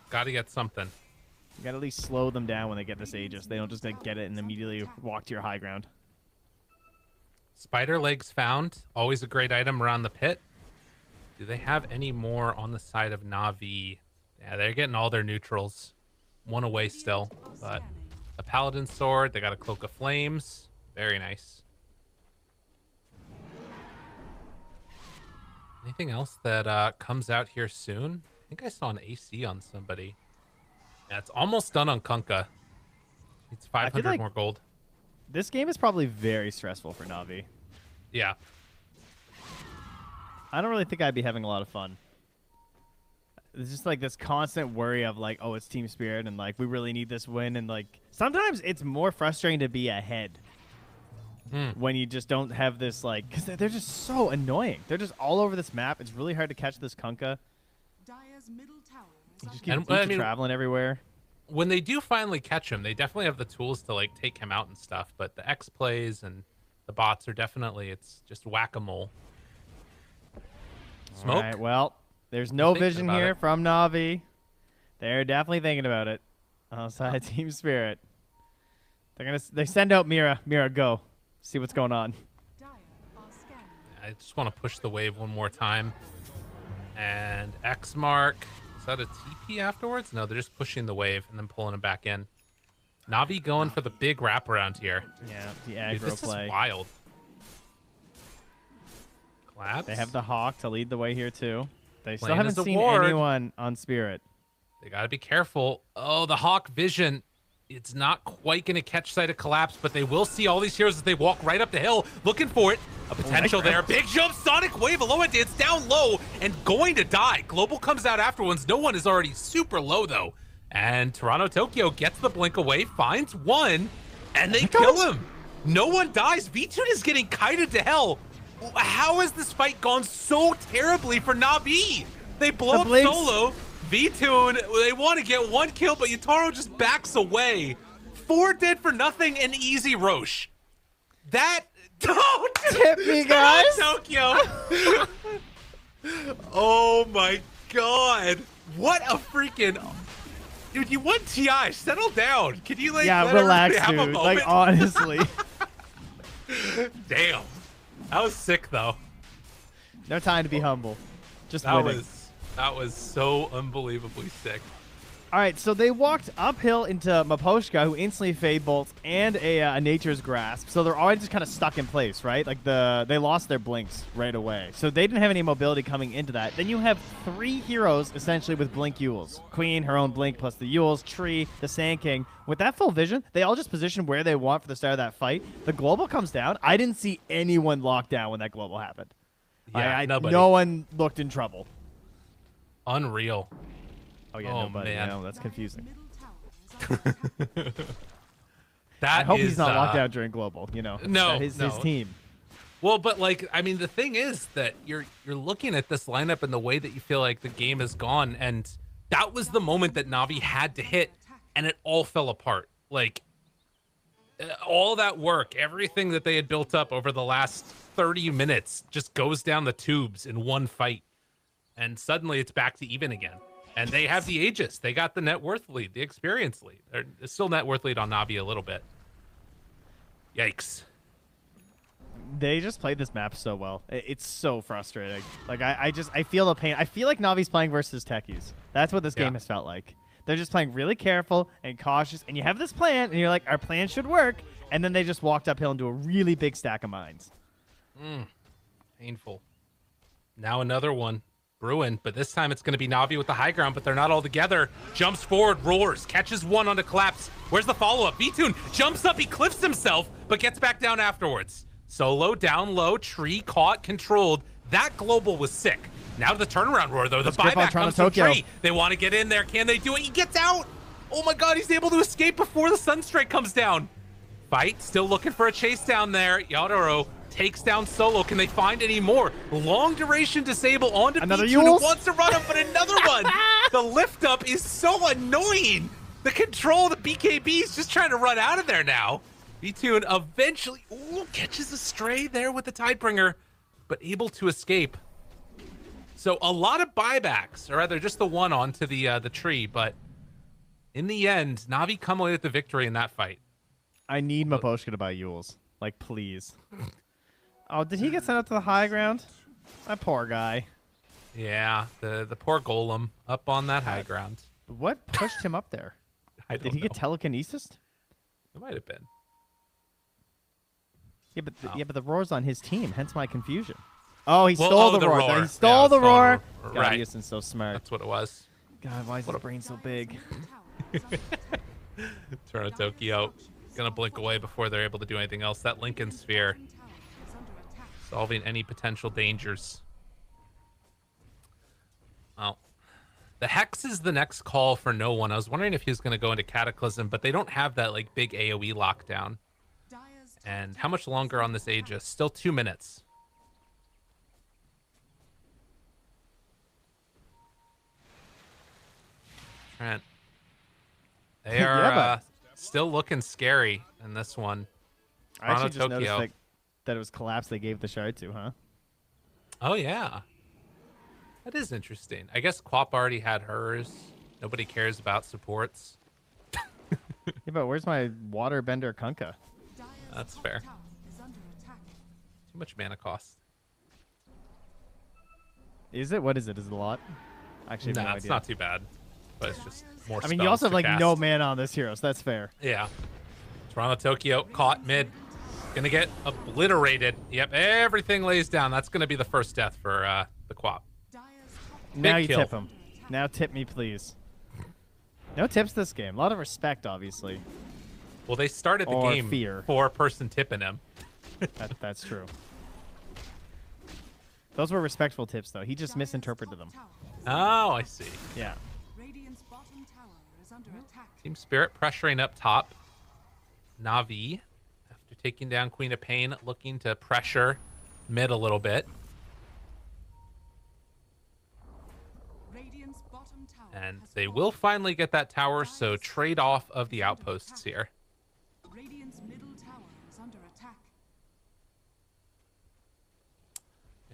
Got to get something. You got to at least slow them down when they get this Aegis. They don't just, like, get it and immediately walk to your high ground. Spider legs found. Always a great item around the pit. Do they have any more on the side of NaVi? Yeah, they're getting all their neutrals. One away still, but a Paladin sword. They got a Cloak of Flames. Very nice. Anything else that comes out here soon? I think I saw an AC on somebody. Yeah, it's almost done on Kunkka. It's 500 like more gold. This game is probably very stressful for NaVi. Yeah. I don't really think I'd be having a lot of fun. It's just like this constant worry of like, oh, it's TSpirit and like we really need this win, and like sometimes it's more frustrating to be ahead when you just don't have this, like, because they're just so annoying. They're just all over this map. It's really hard to catch this Kunkka. Dire's middle tower is You just under keep traveling everywhere. When they do finally catch him, they definitely have the tools to like take him out and stuff. But the X plays and the bots are definitely, it's just whack-a-mole. Smoke. All right, well, there's no Thinking vision about here it. from NaVi. They're definitely thinking about it. Outside TSpirit. They send out Mira. Mira, go. See what's going on. Dire are scanning. I just want to push the wave one more time. And X mark. Is that a TP afterwards? No, they're just pushing the wave and then pulling him back in. NaVi going for the big wraparound here. Yeah, the Dude, aggro this play. is wild. Collapse. They have the Hawk to lead the way here, too. They still Playing haven't as a seen ward. anyone on Spirit. They got to be careful. Oh, the Hawk vision. It's not quite going to catch sight of Collapse, but they will see all these heroes as they walk right up the hill, looking for it. A potential there. Big jump, Sonic Wave. Aloha Dance down low and going to die. Global comes out afterwards. No one is already super low, though. And Toronto Tokyo gets the blink away, finds one, and they kill him. No one dies. V-Tune is getting kited to hell. How has this fight gone so terribly for NaVi? They blow The up blinks. Solo. V-Tune, they want to get 1 kill, but Yutaro just backs away. 4 dead for nothing and easy Roche. That... Don't Tip me, guys. Tokyo. Oh my god. What a freaking... Dude, you won TI. Settle down. Can you, like, Yeah, let relax, everybody have a dude. moment? Like, honestly. Damn. That was sick, though. No time to be humble. Just That winning. was so unbelievably sick. All right, so they walked uphill into Maposhka, who instantly fade bolts and a Nature's Grasp. So they're already just kind of stuck in place, right? Like they lost their blinks right away. So they didn't have any mobility coming into that. Then you have 3 heroes essentially with blink Yules. Queen, her own blink, plus the Yules, Tree, the Sand King. With that full vision, they all just position where they want for the start of that fight. The global comes down. I didn't see anyone locked down when that global happened. Yeah, nobody. No one looked in trouble. Unreal. Oh, yeah, Oh, nobody. man. No, that's confusing. Middle tower is under attack. That I hope is, he's not locked out during global, you know. No, his no. team. Well, but like, I mean, the thing is that you're looking at this lineup and the way that you feel like the game is gone, and that was the moment that NaVi had to hit, and it all fell apart. Like, all that work, everything that they had built up over the last 30 minutes just goes down the tubes in one fight, and suddenly it's back to even again. And they have the Aegis. They got the net worth lead, the experience lead. They're still net worth lead on NaVi a little bit. Yikes. They just played this map so well. It's so frustrating. Like, I feel the pain. I feel like Navi's playing versus techies. That's what this game has felt like. They're just playing really careful and cautious, and you have this plan, and you're like, our plan should work, and then they just walked uphill into a really big stack of mines. Painful. Now another one. Bruin, but this time it's going to be NaVi with the high ground, but they're not all together. Jumps forward, roars, catches one on the collapse. Where's the follow-up? V-Tune jumps up, he cliffs himself, but gets back down afterwards. Solo, down low, Tree caught, controlled. That global was sick. Now to the turnaround roar, though. The buyback comes from Tree. They want to get in there. Can they do it? He gets out. Oh my god, he's able to escape before the Sunstrike comes down. Fight, still looking for a chase down there. Yadoro takes down Solo. Can they find any more? Long duration disable onto Another V-Tune, who Yules? wants to run him, but another one. The lift up is so annoying. The control, the BKB is just trying to run out of there now. V-Tune eventually catches a stray there with the Tidebringer, but able to escape. So a lot of buybacks, or rather just the one onto the tree, but in the end, NaVi come away with the victory in that fight. I need Maposhka to buy Yules. Like, please. Oh, did he get sent up to the high ground? That poor guy. Yeah, the poor golem up on that high ground. What pushed him up there? I don't Did he know. get telekinesis? It might have been. Yeah, but Oh. the roar's on his team, hence my confusion. Oh, he Well, stole oh, the the roar. roar. He stole Yeah, the stole the roar. roar. God, Right. Easton's so smart. That's what it was. God, why is his brain so big? Toronto Tokyo gonna blink away before they're able to do anything else. That Lincoln Sphere solving any potential dangers. Well, the Hex is the next call for no one. I was wondering if he was going to go into Cataclysm, but they don't have that like big AoE lockdown. And how much longer on this Aegis? Still 2 minutes. Trent. They are Yeah, still looking scary in this one. I actually just Toronto, noticed Tokyo. that it was collapse they gave the shard to, huh? Oh, yeah. That is interesting. I guess Quap already had hers. Nobody cares about supports. Yeah, but where's my waterbender Kunkka? That's fair. Too much mana cost. Is it? What is it? Is it a lot? Actually, I have Nah, no it's idea. not too bad. But it's just more I mean, you spells also have to like cast. no mana on this hero, so that's fair. Yeah. Toronto Tokyo caught mid. Gonna get obliterated. Yep, everything lays down. That's gonna be the first death for the Quap. Now you kill. tip him. Now tip me, please. No tips this game. A lot of respect, obviously. Well, they started the Or game fear. 4-person tipping him. That's true. Those were respectful tips, though. He just misinterpreted them. Oh, I see. Yeah. Radiant's bottom tower is under attack. TeamSpirit pressuring up top. NaVi, after taking down Queen of Pain, looking to pressure mid a little bit. Radiant's bottom tower And has they fallen. will finally get that tower, so trade off of the outposts here. Radiant's middle tower is under attack.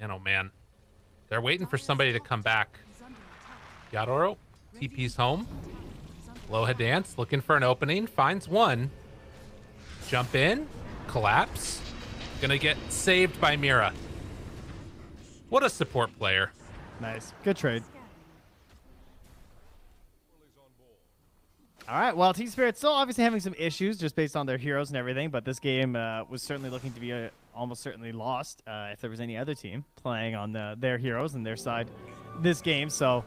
Man, oh man. They're waiting for somebody to come back. Is under attack. Yadoro TP's home. Aloha Dance looking for an opening. Finds one. Jump in. Collapse. Gonna get saved by Mira. What a support player. Nice. Good trade. All right. Well, TSpirit still obviously having some issues just based on their heroes and everything, but this game was certainly looking to be almost certainly lost if there was any other team playing on their heroes and their side this game. So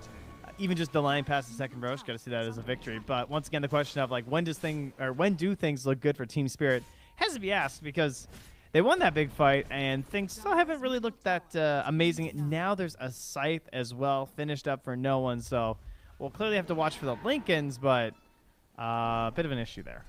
even just delaying past the second row, got to see that as a victory. But once again, the question of like when do things look good for TSpirit has to be asked, because they won that big fight and things still haven't really looked that amazing. Now there's a scythe as well finished up for no one, so we'll clearly have to watch for the Lincolns, but a bit of an issue there.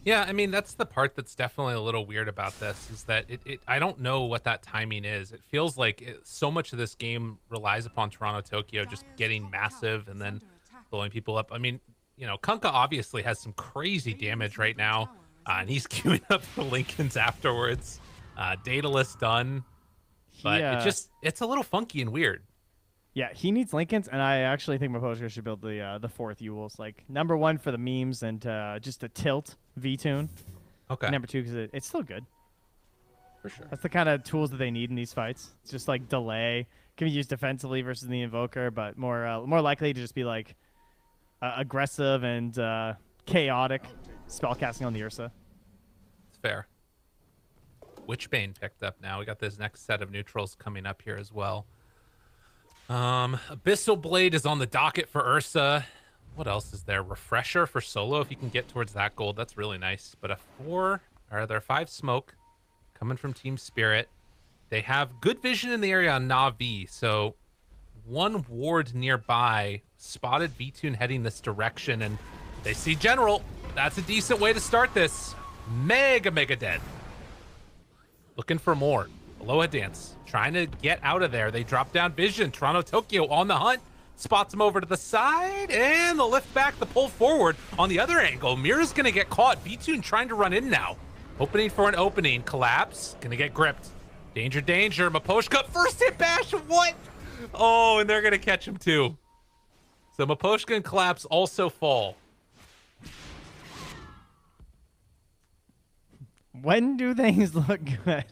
Yeah, I mean, that's the part that's definitely a little weird about this, is that I don't know what that timing is. It feels like so much of this game relies upon Toronto Tokyo just getting massive and then blowing people up. I mean, you know, Kunkka obviously has some crazy damage right now, and he's queuing up the Lincolns afterwards. Daedalus done, but it's a little funky and weird. Yeah, he needs Lincolns, and I actually think Maposhka should build the fourth Yules. Like, number one for the memes and just a tilt V-tune. Okay. Number two, because it's still good. For sure. That's the kind of tools that they need in these fights. It's just like delay. Can be used defensively versus the Invoker, but more likely to just be like aggressive and chaotic spellcasting on the Ursa. It's fair. Witchbane picked up now. We got this next set of neutrals coming up here as well. Abyssal Blade is on the docket for Ursa. What else is there? Refresher for solo if you can get towards that gold. That's really nice. But there are 5 smoke coming from TSpirit. They have good vision in the area on NaVi, so one ward nearby spotted V-Tune heading this direction, and they see General. That's a decent way to start this. Mega dead. Looking for more. Aloha Dance trying to get out of there. They drop down vision. Toronto Tokyo on the hunt. Spots him over to the side, and the lift back, the pull forward on the other angle. Mira's going to get caught. V-Tune trying to run in now. Opening for an opening. Collapse. Going to get gripped. Danger. Maposhka. First hit bash. What? Oh, and they're going to catch him too. So Maposhka and Collapse also fall. When do things look good?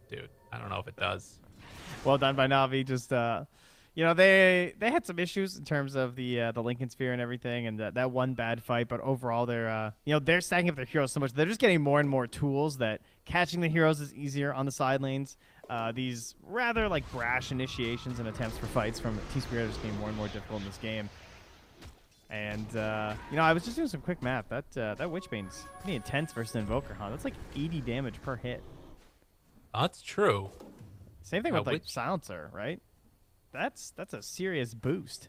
Dude, I don't know if it does. Well done by Navi. Just they had some issues in terms of the Lincoln Sphere and everything, and that one bad fight. But overall, they're stacking up their heroes so much. They're just getting more and more tools that catching the heroes is easier on the side lanes. These rather like brash initiations and attempts for fights from TSpirit are just getting more and more difficult in this game. And I was just doing some quick math. That Witchbane's pretty intense versus Invoker, huh? That's like 80 damage per hit. That's true. Same thing with like Silencer, right? That's a serious boost.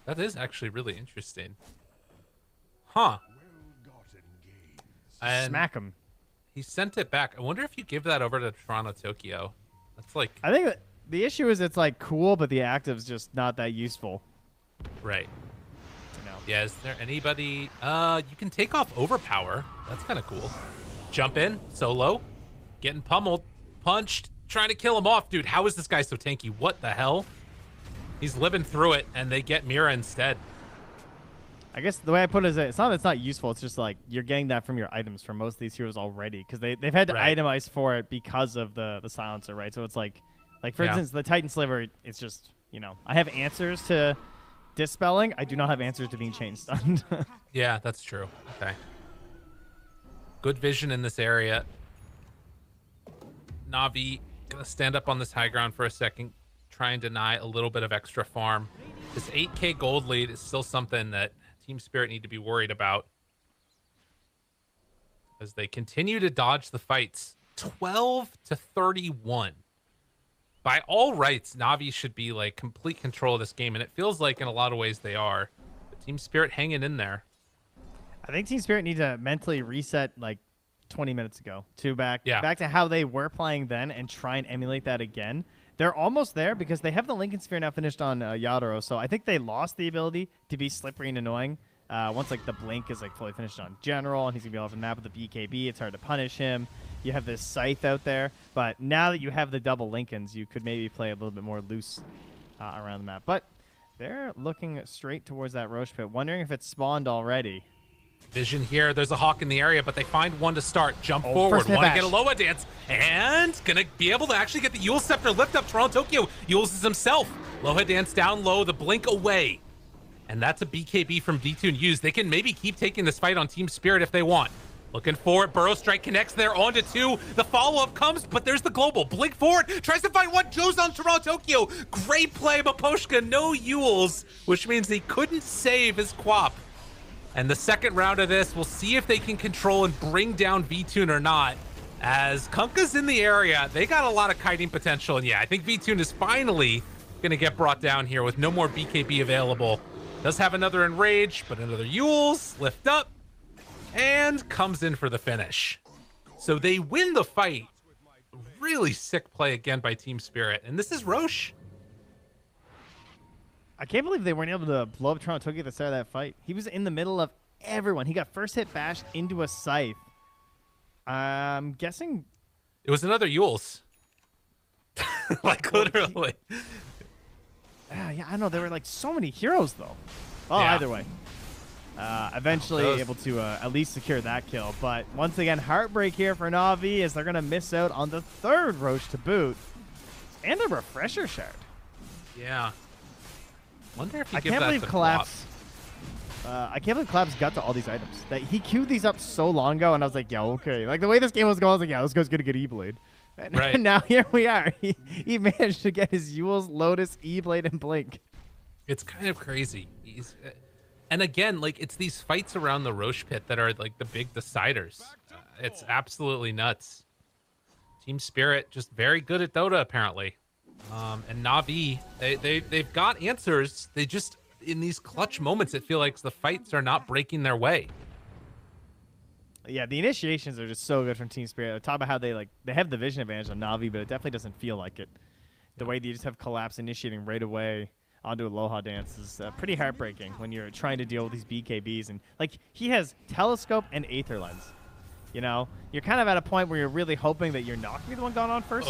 That is actually really interesting. Huh. And Smack him. he sent it back. I wonder if you give that over to Toronto Tokyo. That's like I think that the issue is it's like cool, but the active's just not that useful. right. You know. Yeah, is there anybody you can take off overpower. That's kind of cool. Jump in, solo, getting pummeled, punched, trying to kill him off. Dude, how is this guy so tanky? What the hell? He's living through it, and they get Mira instead. I guess the way I put it is it's not useful. It's just like you're getting that from your items for most of these heroes already, because they've had to Right. itemize for it because of the silencer, right? So it's like for Yeah. instance, the Titan Sliver. It's just I have answers to dispelling. I do not have answers to being chain stunned. Yeah, that's true. Okay. Good vision in this area. Navi gonna stand up on this high ground for a second, try and deny a little bit of extra farm. This 8k gold lead is still something that TSpirit need to be worried about as they continue to dodge the fights. 12-31. By all rights, Navi should be like complete control of this game, and it feels like in a lot of ways they are. But TSpirit hanging in there. I think TSpirit needs to mentally reset like 20 minutes ago. Back to how they were playing then and try and emulate that again. They're almost there because they have the Lincoln Sphere now finished on Yadoro, so I think they lost the ability to be slippery and annoying. Once like the blink is like fully finished on General and he's gonna be off the map with the BKB, it's hard to punish him. You have this Scythe out there, but now that you have the double Lincolns, you could maybe play a little bit more loose around the map. But they're looking straight towards that Roche pit, wondering if it's spawned already. Vision here. There's a Hawk in the area, but they find one to start. Jump forward. Want to get a Loa dance. And going to be able to actually get the Yule Scepter lift up. Toronto Tokyo uses himself. Loa dance down low. The blink away. And that's a BKB from D2 used. They can maybe keep taking this fight on TSpirit if they want. Looking for it. Burrow Strike connects there onto 2. The follow-up comes, but there's the global. Blink forward. Tries to find one. Joe's on Toronto Tokyo. Great play, Maposhka. No Yules, which means he couldn't save his Quap. And the second round of this, we'll see if they can control and bring down VTune or not. As Kunkka's in the area, they got a lot of kiting potential. And yeah, I think VTune is finally going to get brought down here with no more BKB available. Does have another Enrage, but another Yules, lift up, and comes in for the finish. So they win the fight. Really sick play again by TSpirit. And this is Roche. I can't believe they weren't able to blow up Toronto Tokyo at the start of that fight. He was in the middle of everyone. He got first hit bashed into a Scythe. I'm guessing... It was another Yules. Like, literally. Yeah, I know. There were, like, so many heroes, though. Oh, Yeah. Either way. Eventually able to at least secure that kill. But once again, heartbreak here for NaVi as they're going to miss out on the third Roche to boot. And a Refresher Shard. Yeah. Wonder if he I can't believe Collapse. I can't believe Collapse got to all these items. That he queued these up so long ago, and I was like, yeah, okay. Like the way this game was going, I was like, yeah, this guy's gonna get E-Blade. And Right. now here we are. He managed to get his Yules, Lotus, E-Blade, and Blink. It's kind of crazy. And again, like it's these fights around the Roche pit that are like the big deciders. It's absolutely nuts. TSpirit just very good at Dota apparently. And NaVi, they've got answers. They just, in these clutch moments, it feels like the fights are not breaking their way. Yeah, the initiations are just so good from TSpirit. Talk about how they have the vision advantage on NaVi, but it definitely doesn't feel like it. The way that you just have Collapse initiating right away onto Aloha Dance is pretty heartbreaking when you're trying to deal with these BKBs. And like he has Telescope and Aether Lens. You know, you're kind of at a point where you're really hoping that you're not going to be the one going on first.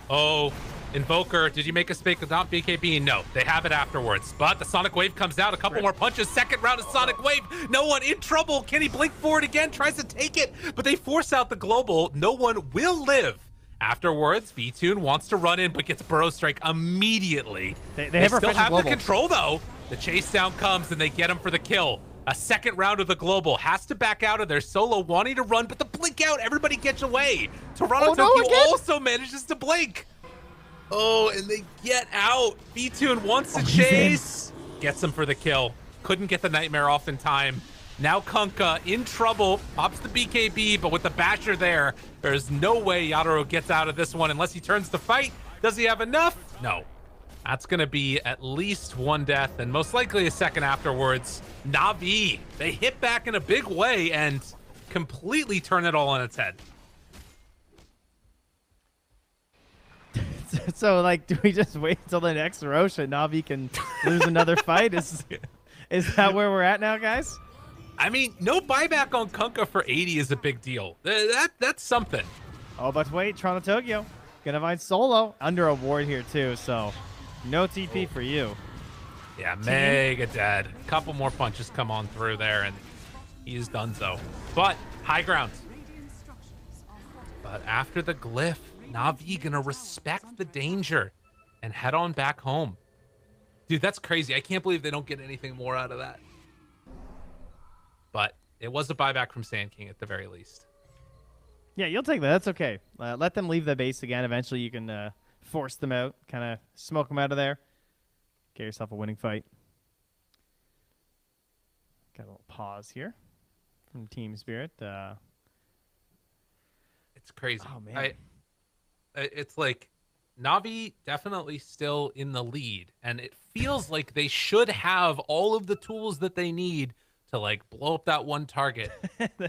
Oh, Invoker, did you make a mistake with not BKB? No, they have it afterwards. But the Sonic Wave comes out, a couple more punches. Second round of Sonic Wave. No one in trouble. Can he blink forward again? Tries to take it, but they force out the global. No one will live. Afterwards, VTune wants to run in, but gets Burrow Strike immediately. They still have the control, though. The chase down comes, and they get him for the kill. A second round of the global. Has to back out of their solo, wanting to run, but the blink out, everybody gets away. Toronto Tokyo also manages to blink. Oh, and they get out. VTune wants to chase. Gets him for the kill. Couldn't get the Nightmare off in time. Now Kunkka in trouble. Pops the BKB, but with the Basher there, there's no way Yadoro gets out of this one unless he turns to fight. Does he have enough? No. That's going to be at least one death and most likely a second afterwards. NaVi, they hit back in a big way and completely turn it all on its head. So, like, do we just wait until the next Roche and NaVi can lose another fight? Is that where we're at now, guys? I mean, no buyback on Kunkka for 80 is a big deal. That's something. Oh, but wait, Toronto Tokyo gonna find solo under a ward here too, so no TP for you. Yeah, mega dead. A couple more punches come on through there, and he's done so. But high ground. But after the glyph, NaVi gonna respect the danger and head on back home. Dude, that's crazy. I can't believe they don't get anything more out of that. But it was a buyback from Sand King at the very least. Yeah, you'll take that. That's okay. Let them leave the base again. Eventually you can force them out, kind of smoke them out of there. Get yourself a winning fight. Got a little pause here from TSpirit. It's crazy. Oh, man. It's like NaVi definitely still in the lead, and it feels like they should have all of the tools that they need to like blow up that one target,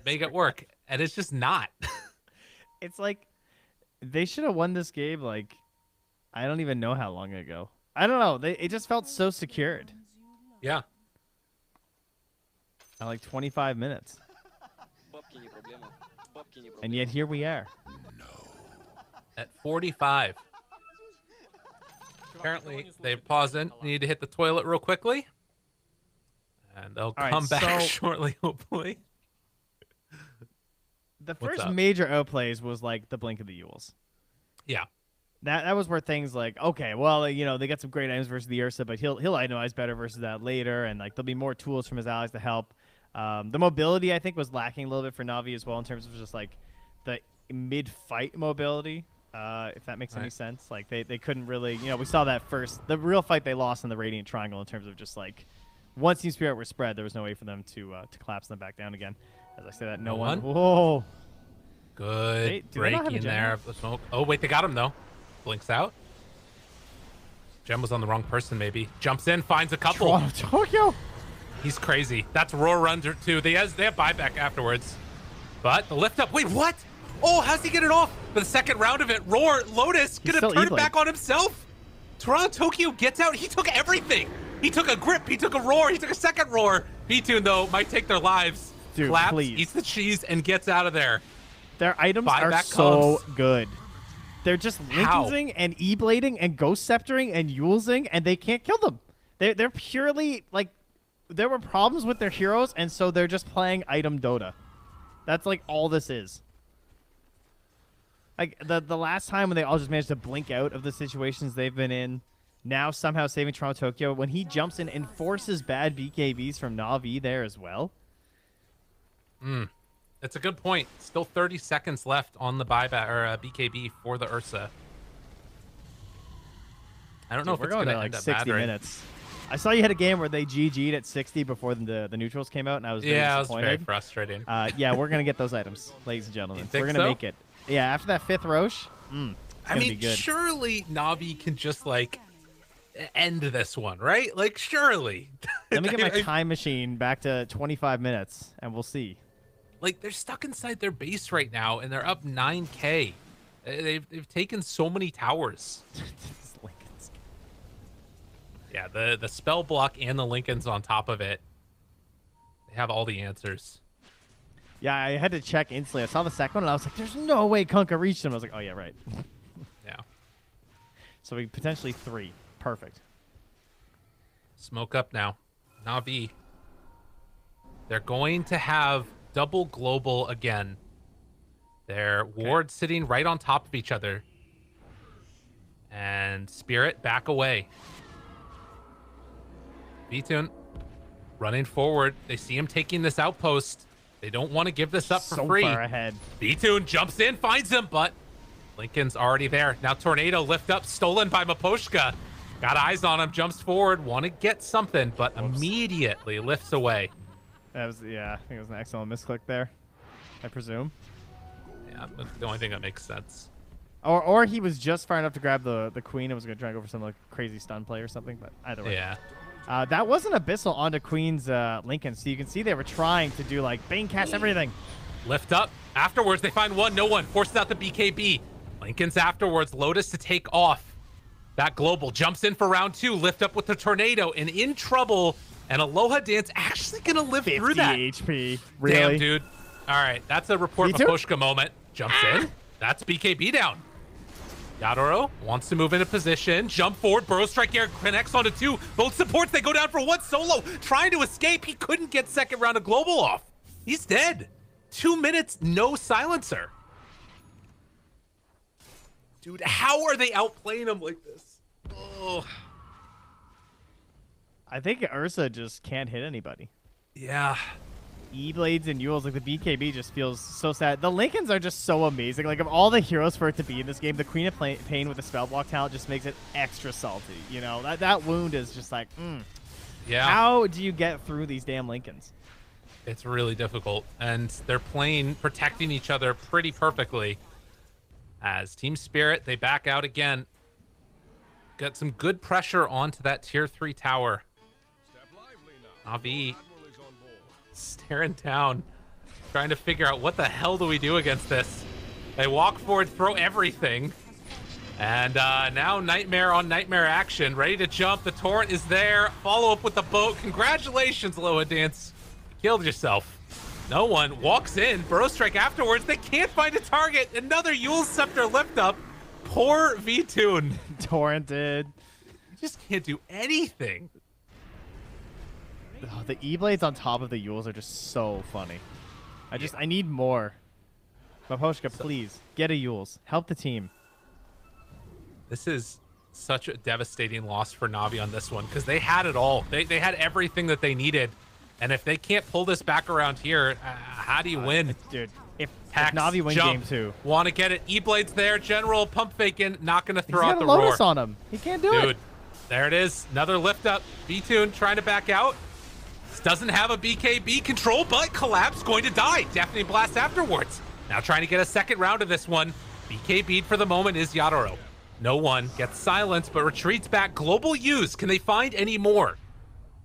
make it work. and it's just not. It's like they should have won this game. Like I don't even know how long ago. I don't know. It just felt so secured. Yeah. At like 25 minutes. And yet here we are. At 45. Apparently, they've paused in. Need to hit the toilet real quickly. And they'll right, come back so- shortly, hopefully. The What's first up? major outplays was like the blink of the Yules. Yeah. That was where things like, okay, well, you know, they got some great items versus the Ursa, but he'll itemize better versus that later, and like there'll be more tools from his allies to help. The mobility I think was lacking a little bit for Navi as well in terms of just like the mid-fight mobility, if that makes any Right. sense. Like they couldn't really, you know, we saw that the real fight they lost in the Radiant Triangle in terms of just like once TSpirit were spread, there was no way for them to collapse them back down again. As I say that, no No one. one? Whoa. Good Hey, do they not have a breaking gem there now? of the smoke. Oh, wait, they got him, though. Blinks out. Gem was on the wrong person, maybe. Jumps in, finds a couple. Toronto, Tokyo. He's crazy. That's Roar Runner, too. They have buyback afterwards. But the lift up. Wait, what? Oh, how's he get it off? For the second round of it, Roar, Lotus, gonna still turn E-blade. back on himself. Toronto Tokyo gets out. He took everything. He took a grip. He took a roar. He took a second roar. B-Tune, though, might take their lives. Dude, Claps, please. eats the cheese, and gets out of there. Their items are Buyback so comes. good. They're just How? Lincolnsing and E-blading and Ghost Sceptering and Yulesing, and they can't kill them. They're purely like there were problems with their heroes, and so they're just playing item Dota. That's like all this is. Like the last time when they all just managed to blink out of the situations they've been in, now somehow saving Toronto Tokyo when he jumps in and forces bad BKBs from NaVi there as well. That's a good point. Still 30 seconds left on the buyback or BKB for the Ursa. I don't know if We're it's going going to to like end up 60 mattering. minutes. I saw you had a game where they GG'd at 60 before the neutrals came out, and I was very Yeah, it was very disappointed. frustrating. Yeah, we're gonna get those items, ladies and gentlemen. You think We're gonna so? make it. Yeah, after that fifth Roche, it's I gonna mean, be good. surely Navi can just like end this one, right? Like, surely. Let me get my I- time machine back to 25 minutes, and we'll see. Like, they're stuck inside their base right now, and they're up 9K. They've taken so many towers. It's Lincoln's. Yeah, the spell block and the Lincolns on top of it. They have all the answers. Yeah, I had to check instantly. I saw the second one, and I was like, "There's no way Kunkka reached him." I was like, "Oh yeah, right." Yeah. So we potentially 3. Perfect. Smoke up now. Navi. They're going to have double global again. Their wards sitting right on top of each other. And Spirit back away. B-Tune running forward. They see him taking this outpost. They don't want to give this up for So free. far ahead. B-Tune jumps in, finds him, but Lincoln's already there. Now Tornado lift up, stolen by Maposhka. Got eyes on him, jumps forward, want to get something, but immediately lifts away. That was I think it was an excellent misclick there. I presume. Yeah, that's the only thing that makes sense. Or he was just far enough to grab the queen and was going to try and go for some like crazy stun play or something, but either way. Yeah. That was an Abyssal onto Queen's Lincoln, so you can see they were trying to do like Bane cast everything. Lift up. Afterwards, they find one. No one. Forces out the BKB. Lincoln's afterwards. Lotus to take off. That global jumps in for round 2. Lift up with the tornado and in trouble. And Aloha Dance actually going to live 50 through that. HP. Really? Damn, dude. All right. That's a report Me too? Maposhka moment. Jumps in. That's BKB down. Yadoro wants to move into position. Jump forward. Burrow Strike Air connects onto 2. Both supports. They go down for 1 solo. Trying to escape. He couldn't get second round of global off. He's dead. 2 minutes. No silencer. Dude, how are they outplaying him like this? Oh, I think Ursa just can't hit anybody. yeah. E-Blades and Yules, like the BKB just feels so sad. The Lincolns are just so amazing. Like of all the heroes for it to be in this game, the Queen of Pain with the spell block talent just makes it extra salty. You know, that wound is just like, Yeah. how do you get through these damn Lincolns? It's really difficult, and they're protecting each other pretty perfectly. As TSpirit, they back out again. Got some good pressure onto that tier 3 tower. NaVi staring down trying to figure out what the hell do we do against this. They walk forward, throw everything. And now Nightmare on Nightmare action. Ready to jump. The Torrent is there. Follow up with the boat. Congratulations, Loa Dance. You killed yourself. No one walks in. Burrow Strike afterwards. They can't find a target. Another Yule Scepter lift up. Poor V-Tune. Torrented. Just can't do anything. Oh, the E-Blades on top of the Yules are just so funny. I need more. Maposhka, please, get a Yules. Help the team. This is such a devastating loss for Navi on this one because they had it all. They had everything that they needed. And if they can't pull this back around here, how do you win? Dude, if Pax, Navi win jump. game 2. Want to get it. E-Blades there. General pump faking. Not going to throw He's out got the a roar. Lotus on him. He can't do Dude, it. there it is. Another lift up. V-Tune trying to back out. This doesn't have a BKB control, but Collapse going to die. Deafening Blast afterwards. Now trying to get a second round of this one. BKB'd for the moment is Yadoro. No one gets silenced, but retreats back. Global use. Can they find any more?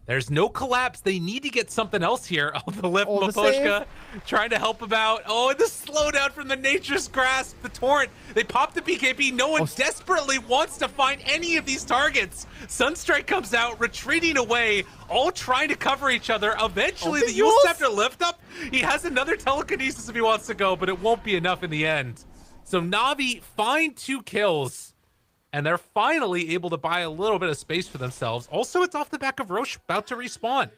There's no collapse. They need to get something else here. Oh, the lift, Oh, the Maposhka trying to help him out. Oh, and the slowdown from the Nature's Grasp, the Torrent. They pop the BKB. No one desperately wants to find any of these targets. Sunstrike comes out, retreating away, all trying to cover each other. Eventually, the Yule Scepter lift up. He has another telekinesis if he wants to go, but it won't be enough in the end. So Navi find 2 kills. And they're finally able to buy a little bit of space for themselves. Also, it's off the back of Roche about to respawn.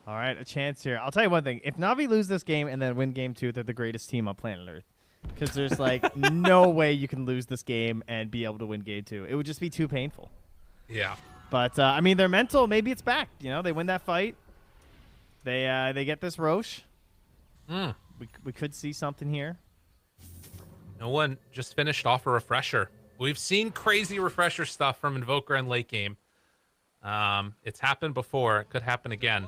All right, a chance here. I'll tell you one thing. If Navi lose this game and then win game 2, they're the greatest team on planet Earth. Because there's like no way you can lose this game and be able to win game 2. It would just be too painful. Yeah. But I mean, their mental, maybe it's back. You know, they win that fight. They get this Roche. We could see something here. No one just finished off a refresher. We've seen crazy refresher stuff from Invoker and late game. It's happened before. It could happen again.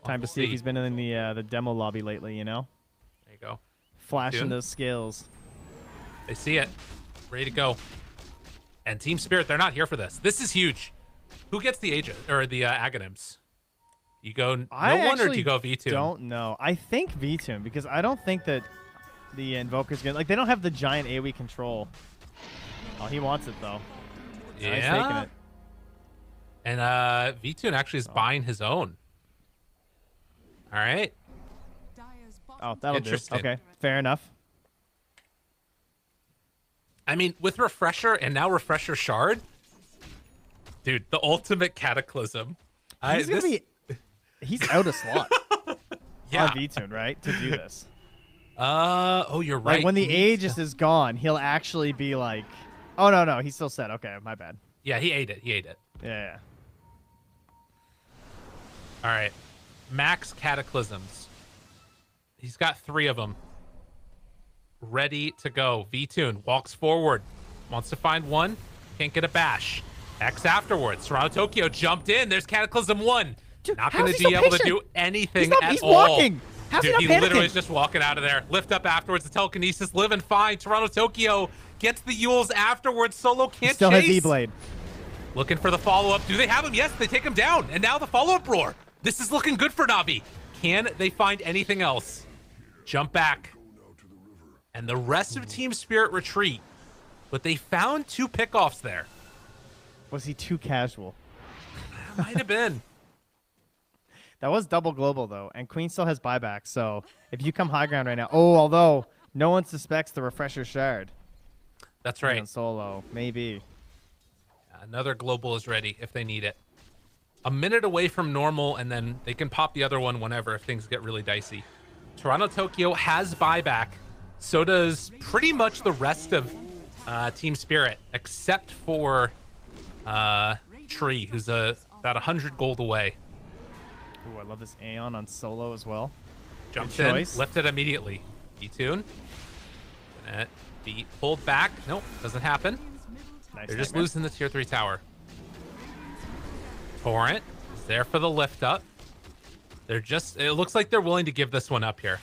Time to see if he's been in the demo lobby lately, you know? There you go. Flashing Dude. those skills. They see it. Ready to go. And TeamSpirit, they're not here for this. This is huge. Who gets the agent or the Aghanims? You go no one, or do you go V2? Don't know. I think V2 because I don't think that the Invoker's gonna they don't have the giant AoE control. Oh, he wants it though. Yeah. He's taking it. And V2 actually is buying his own. All right. Oh, that'll do. Interesting. Okay, fair enough. I mean, with Refresher and now Refresher Shard, dude, the ultimate cataclysm. He's out of slot. Yeah. On V2, right? To do this. Oh, you're right. Like when the He needs Aegis to- is gone, he'll actually be like, oh no, he's still set. Okay, my bad. Yeah, he ate it. Yeah. All right. Max Cataclysms. He's got 3 of them. Ready to go. V-Tune walks forward. Wants to find one. Can't get a bash. X afterwards. Toronto Tokyo jumped in. There's Cataclysm 1. Dude, Not how going is to he be so able to patient? do anything at He's all. walking. How's Dude, he he not literally panicking? is just walking out of there. Lift up afterwards. The telekinesis living fine. Toronto Tokyo gets the Yules afterwards. Solo can't Still chase. has E-Blade. Looking for the follow-up. Do they have him? Yes, they take him down. And now the follow-up roar. This is looking good for Navi. Can they find anything else? Jump back. And the rest of TeamSpirit retreat. But they found 2 pickoffs there. Was he too casual? Might have been. That was double global though, and Queen still has buyback. So if you come high ground right now, although no one suspects the Refresher Shard. That's right. On solo, maybe. Another global is ready if they need it. A minute away from normal, and then they can pop the other one whenever if things get really dicey. Toronto Tokyo has buyback. So does pretty much the rest of TeamSpirit, except for Tree, who's about 100 gold away. Ooh, I love this Aeon on solo as well. Jumps Good in, choice. lifted immediately. E-Tune. Be pulled back. Nope, doesn't happen. Nice. They're just Nightmare. losing the tier 3 tower. Torrent is there for the lift up. It looks like they're willing to give this one up here.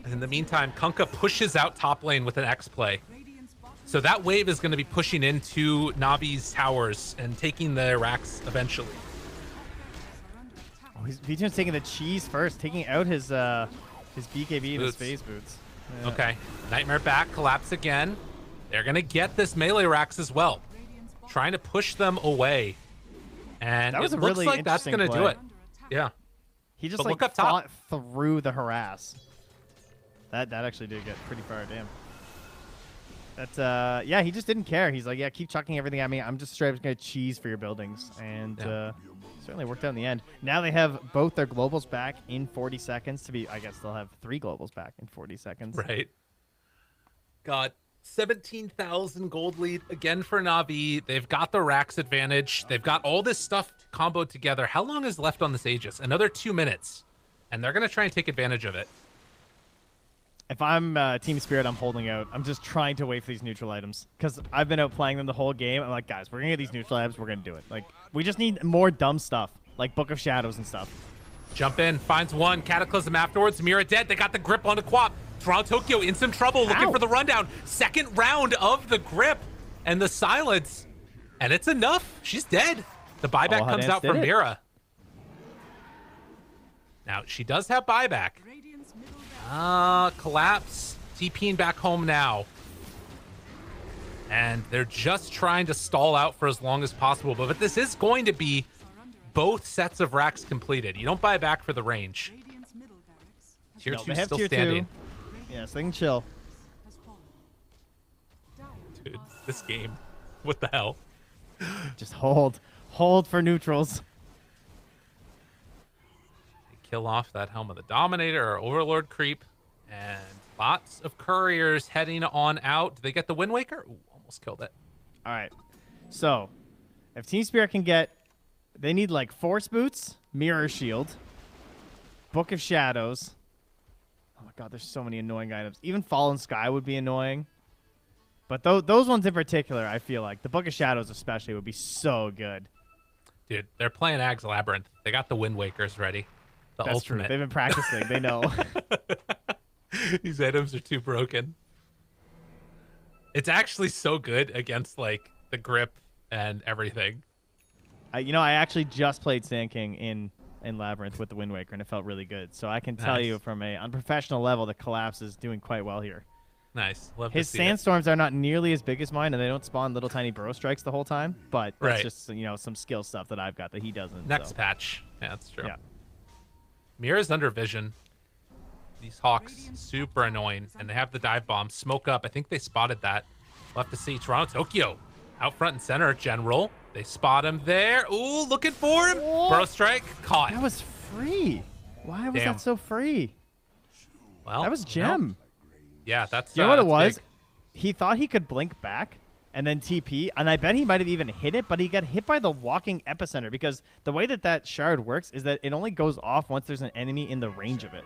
And in the meantime, Kunkka pushes out top lane with an X play. So that wave is going to be pushing into Navi's towers and taking the racks eventually. Vincire's taking the cheese first, taking out his BKB and his phase boots. Yeah. Okay, Nightmare back, collapse again. They're gonna get this melee racks as well, trying to push them away. And That was it a looks really like that's interesting gonna do play. it. Yeah. He just But like look up top. fought through the harass. That actually did get pretty far, damn. That's yeah, he just didn't care. He's like, yeah, keep chucking everything at me. I'm just straight up gonna cheese for your buildings, and certainly worked out in the end. Now they have both their globals back in 40 seconds to be. I guess they'll have 3 globals back in 40 seconds. Right. Got 17,000 gold lead again for NaVi. They've got the racks advantage. They've got all this stuff comboed together. How long is left on this Aegis? Another 2 minutes, and they're gonna try and take advantage of it. If I'm TeamSpirit, I'm holding out. I'm just trying to wait for these neutral items because I've been outplaying them the whole game. I'm like, guys, we're gonna get these neutral items. We're gonna do it. Like, we just need more dumb stuff, like Book of Shadows and stuff. Jump in, finds one, Cataclysm afterwards. Mira dead. They got the grip on the Quap. Toronto Tokyo in some trouble, looking Ow. for the rundown. Second round of the grip and the silence, and it's enough. She's dead. The buyback Aloha comes Dance out did from it. Mira. Now she does have buyback. Radiant's middle barracks. Collapse. TPing back home now. And they're just trying to stall out for as long as possible. But this is going to be both sets of racks completed. You don't buy back for the range. Radiant's middle barracks has, Tier No, 2 they have still tier standing. 2. Yeah, so they can chill. has fallen. Dire Dude, are this game. What the hell? Just hold for neutrals. They kill off that Helm of the Dominator or Overlord creep. And lots of couriers heading on out. Do they get the Wind Waker? Ooh, almost killed it. All right. So, if TeamSpirit can get, they need like Force Boots, Mirror Shield, Book of Shadows. Oh my God, there's so many annoying items. Even Fallen Sky would be annoying. But those ones in particular, I feel like the Book of Shadows especially would be so good. Dude, they're playing Ag's Labyrinth. They got the Wind Wakers ready. The That's true. ultimate. They've been practicing. They know. These items are too broken. It's actually so good against like the grip and everything. I actually just played Sand King in Labyrinth with the Wind Waker, and it felt really good. So I can tell Nice. you from a unprofessional level, the Collapse is doing quite well here. Nice. Love His to see it. sandstorms are not nearly as big as mine, and they don't spawn little tiny burrow strikes the whole time. But that's Right. just some skill stuff that I've got that he doesn't. Next so. patch. Yeah, that's true. Yeah. Mira's under vision. These Hawks super annoying, and they have the dive bomb. Smoke up. I think they spotted that. We'll have to see. Toronto Tokyo out front and center. General. They spot him there. Ooh, looking for him. Burrow strike. Caught. That was free. Why was Damn. that so free? Well, That was Gem. Yeah, that's. You know what it that's was? big. He thought he could blink back and then TP, and I bet he might have even hit it, but he got hit by the walking epicenter because the way that shard works is that it only goes off once there's an enemy in the range of it.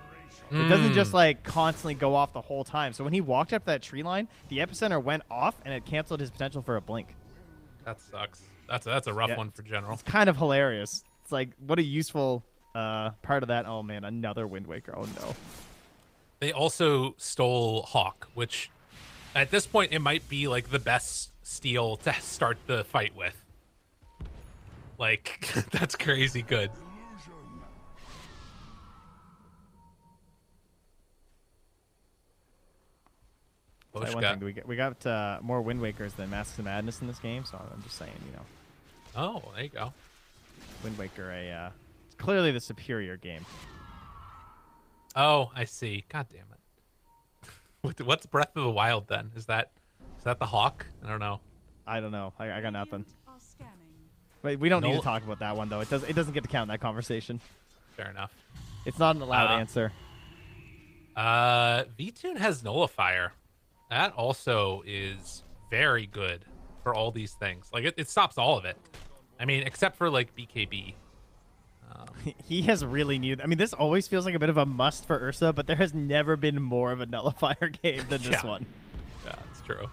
It doesn't just like constantly go off the whole time. So when he walked up that tree line, the epicenter went off and it canceled his potential for a blink. That sucks. That's a rough Yeah. one for General. It's kind of hilarious. It's like, what a useful part of that. Oh man, another Wind Waker. Oh no. They also stole Hawk, which at this point it might be like the best steal to start the fight with. Like that's crazy good. Tell you one thing, we got more Wind Wakers than Masks of Madness in this game, so I'm just saying, Oh, there you go. Wind Waker, it's clearly the superior game. Oh, I see. God damn it. What's Breath of the Wild then? Is that the Hawk? I don't know. I don't know. I got nothing. are scanning. Wait, we don't need No- to talk about that one though. It doesn't get to count in that conversation. Fair enough. It's not an allowed answer. VTune has Nullifier. That also is very good for all these things. Like it stops all of it. I mean, except for like BKB. He has really needed. I mean, this always feels like a bit of a must for Ursa, but there has never been more of a nullifier game than this Yeah. one. Yeah, that's true.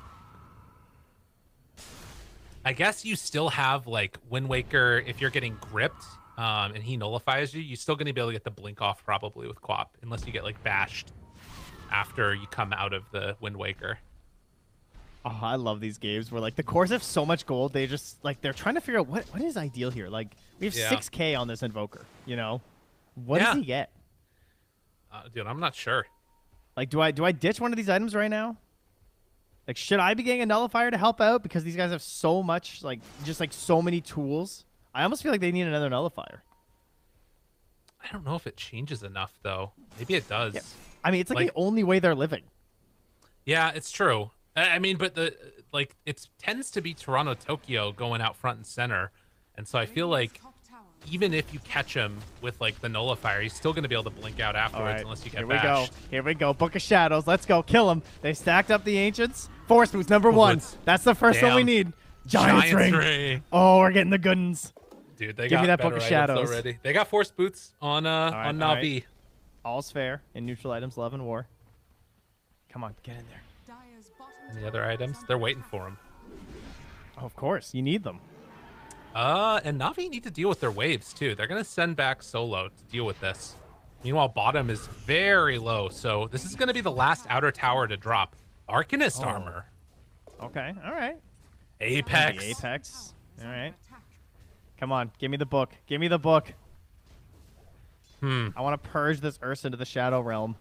I guess you still have like Wind Waker if you're getting gripped and he nullifies you, you're still going to be able to get the blink off probably with Quap, unless you get like bashed after you come out of the Wind Waker. Oh, I love these games where like the cores have so much gold. They just like they're trying to figure out what is ideal here. Like we have Yeah. 6K on this Invoker, What Yeah. does he get? Dude, I'm not sure. Like, do I ditch one of these items right now? Like, should I be getting a nullifier to help out because these guys have so much, like, just like so many tools? I almost feel like they need another nullifier. I don't know if it changes enough though. Maybe it does. Yeah. I mean, it's like Like- the only way they're living. Yeah, it's true. I mean, but it tends to be Toronto Tokyo going out front and center, and so I feel like Top tower even if you catch him with like the nullifier, he's still gonna be able to blink out All afterwards right, unless you get here we go. bashed. Here we go. Book of Shadows. Let's go. Kill them. They stacked up the Ancients. Force Boots, number one. Boots. That's the first one we Damn. need. Giant's Ring. Ring. Oh, we're getting the good ones. Dude, they Give got me that better Book of items Shadows. already. They got force boots on right, on all Navi. right. All's fair in neutral items, love and war. Come on, get in there. Dire's bottom And the tower other items, is they're under waiting attack. for him. Oh, of course, you need them. And Navi need to deal with their waves too. They're gonna send back Solo to deal with this. Meanwhile, bottom is very low, so this is gonna be the last outer tower to drop. Arcanist Oh. armor, Okay, all right. Apex. The Apex. All right. Attack. Come on, give me the book. Give me the book. Hmm. I want to purge this Ursa into the Shadow Realm.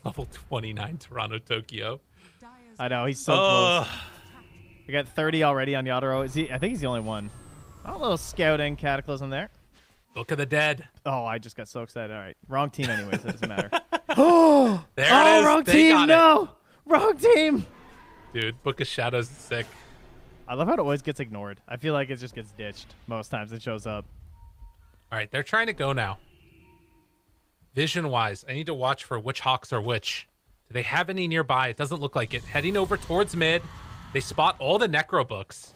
Level 29 Toronto Tokyo. Dire's I know, he's so Ugh. close. We got 30 already on Yadoro. Is he? I think he's the only one. Oh, a little scouting cataclysm there. Book of the Dead. Oh, I just got so excited. All right. Wrong team anyways. It doesn't matter. There Oh, it is. wrong They team. got it. No. Wrong team. Dude, Book of Shadows is sick. I love how it always gets ignored. I feel like it just gets ditched most times it shows up. All right, they're trying to go now. Vision-wise, I need to watch for which Hawks are which. Do they have any nearby? It doesn't look like it. Heading over towards mid. They spot all the Necro books.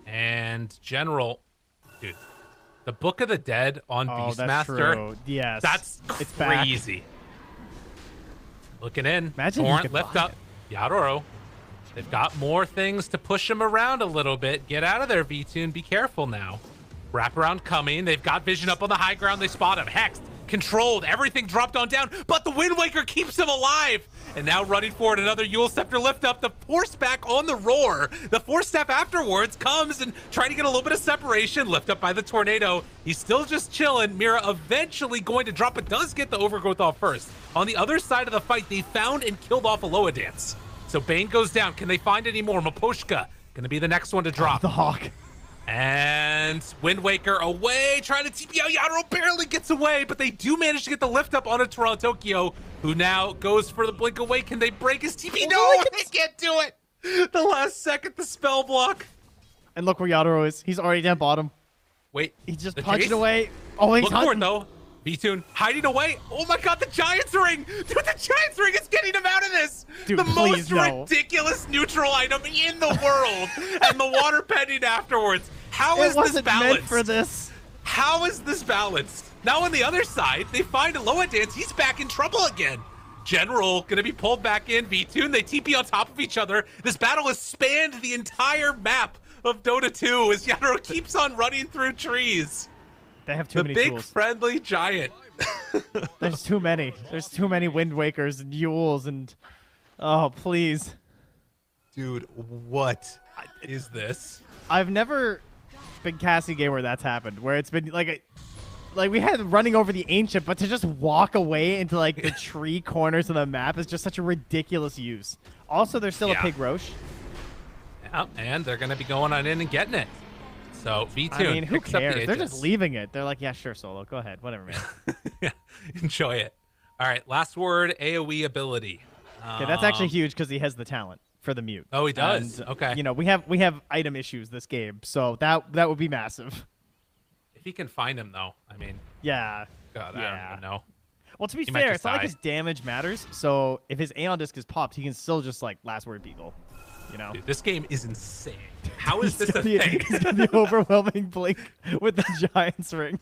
And General, dude, the Book of the Dead on Oh, that's Beastmaster. true. Yes. That's It's back. crazy. Looking in. Imagine you Torrent could lift buy up. Yadoro. They've got more things to push him around a little bit. Get out of there, V-Tune. Be careful now. Wraparound coming. They've got Vision up on the high ground. They spot him. Hexed. Controlled. Everything dropped on down. But the Wind Waker keeps him alive. And now running forward, another Yule Scepter lift up. The Force back on the roar. The Force Step afterwards comes and trying to get a little bit of separation. Lift up by the Tornado. He's still just chilling. Mira eventually going to drop, but does get the Overgrowth off first. On the other side of the fight, they found and killed off a Loa Dance. So Bane goes down. Can they find any more? Maposhka gonna be the next one to drop. The Hawk. And Wind Waker away, trying to TP out. Yadoro barely gets away, but they do manage to get the lift up onto Toronto Tokyo, who now goes for the blink away. Can they break his TP? No, they can't do it. The last second, the spell block. And look where Yadoro is. He's already down bottom. Wait, He's just the punching chase? away. Oh, he's Look for hunting. it though. V-Tune hiding away. Oh my god, the Giant's Ring! Dude, the Giant's Ring is getting him out of this! Dude, the please, most no. ridiculous neutral item in the world! And the water pending afterwards. How It is this wasn't meant balanced? for this. How is this balanced? Now on the other side, they find Loa Dance. He's back in trouble again. General gonna be pulled back in. V-Tune, they TP on top of each other. This battle has spanned the entire map of Dota 2 as Yadoro keeps on running through trees. They have too The many big tools. friendly giant. There's too many. There's too many Wind Wakers and Yules and... Oh, please. Dude, what is this? I've never been casting a game where that's happened, where it's been like we had running over the Ancient, but to just walk away into like the tree corners of the map is just such a ridiculous use. Also, there's still a Yeah. Pig Roche. Yeah, and they're gonna be going on in and getting it. So V-Tune I mean, who picks up the cares? They're just Aegis. leaving it. They're like, yeah, sure, Solo, go ahead, whatever, man. Yeah, enjoy it. All right, last word, AoE ability. Okay, that's actually huge because he has the talent for the mute. Oh, he does? And, Okay. You know, we have item issues this game, so that would be massive. If he can find him, though, I mean, Yeah. God, I Yeah. don't even know. Well, to be He might fair, just it's not like die. his damage matters. So if his Aeon Disc is popped, he can still just like last word people. You know. Dude, this game is insane. How is this a He's thing? gonna be overwhelming blink with the Giant's Ring.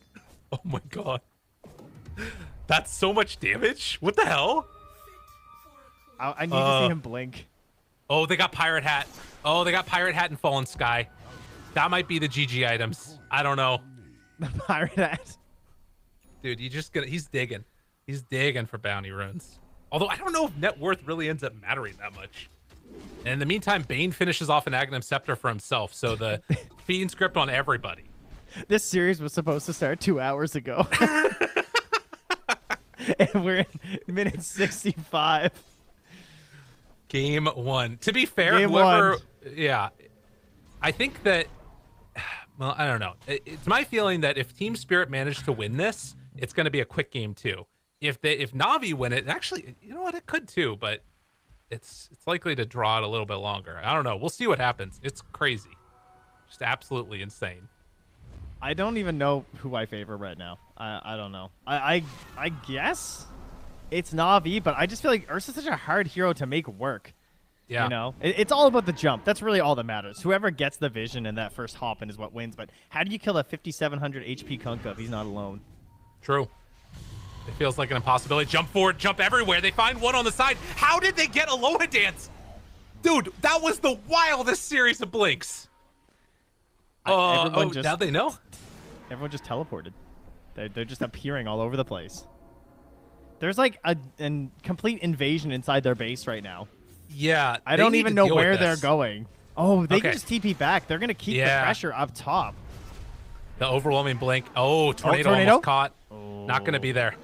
Oh my god. That's so much damage? What the hell? I need to see him blink. Oh, they got Pirate Hat. Oh, they got Pirate Hat and Fallen Sky. That might be the GG items. I don't know. The Pirate Hat. Dude, he's digging. He's digging for bounty runes. Although I don't know if net worth really ends up mattering that much. And in the meantime, Bane finishes off an Agnum Scepter for himself, so the Fiend script on everybody. This series was supposed to start 2 hours ago. And we're in minute 65. Game 1. To be fair, Game whoever, 1. yeah, I think that. Well, I don't know. It's my feeling that if TeamSpirit managed to win this, it's going to be a quick game 2. If NaVi win it, actually, you know what? It could too, but it's likely to draw it a little bit longer. I don't know. We'll see what happens. It's crazy, just absolutely insane. I don't even know who I favor right now. I don't know. I guess it's Navi, but I just feel like Ursa's such a hard hero to make work. Yeah. You know, it's all about the jump. That's really all that matters. Whoever gets the vision and that first hop in is what wins. But how do you kill a 5,700 HP Kunkka if he's not alone? True. It feels like an impossibility. Jump forward, jump everywhere. They find one on the side. How did they get Aloha Dance? Dude, that was the wildest series of blinks. Now they know? Everyone just teleported. They're just appearing all over the place. There's like a complete invasion inside their base right now. Yeah. I don't even know where they're going. Oh, they can Okay. just TP back. They're going to keep the pressure up top. The overwhelming blink. Oh, tornado almost caught. Not going to be there.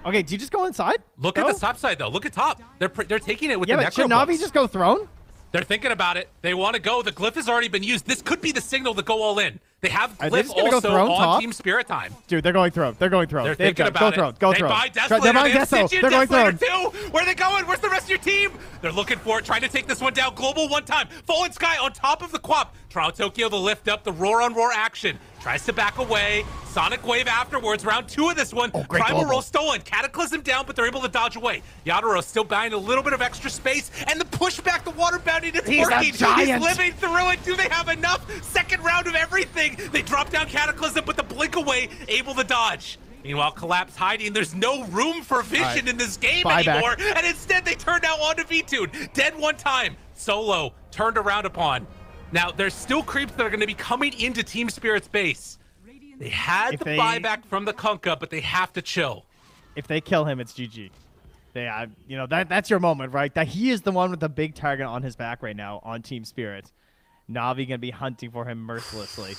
Okay, do you just go inside? Look at the top side, though. Look at top. They're taking it with Yeah, the but necro should Navi books. just go throne? They're thinking about it. They want to go. The glyph has already been used. This could be the signal to go all in. They have Are they glyph just gonna go also throne on top? TeamSpirit time. Dude, they're going throne. They're going throne. They're They've thinking got about go it. throne. Go they throne. buy They're Deathslayer. buying They Deathslayer. have Stitch They're going throne. Deathslayer too. Where are they going? Where's the rest of your team? They're looking for it, trying to take this one down. Global one time. Fallen Sky on top of the Quap. Toronto Tokyo the lift up. The roar on roar action. Tries to back away. Sonic Wave afterwards. Round 2 of this one. Great Primal global. Roll stolen. Cataclysm down, but they're able to dodge away. Yadoro still buying a little bit of extra space. And the pushback, the water bounty, it's He's a working. giant. He's living through it. Do they have enough? Second round of everything. They drop down Cataclysm, but the blink away, able to dodge. Meanwhile, Collapse hiding. There's no room for vision in this game Buyback. anymore. And instead, they turn now onto V-Tune. Dead one time. Solo turned around upon. Now, there's still creeps that are going to be coming into TeamSpirit's base. They had the buyback from the Kunkka, but they have to chill. If they kill him, it's GG. You know, that's your moment, right? That he is the one with the big target on his back right now on TeamSpirit. Navi gonna be hunting for him mercilessly.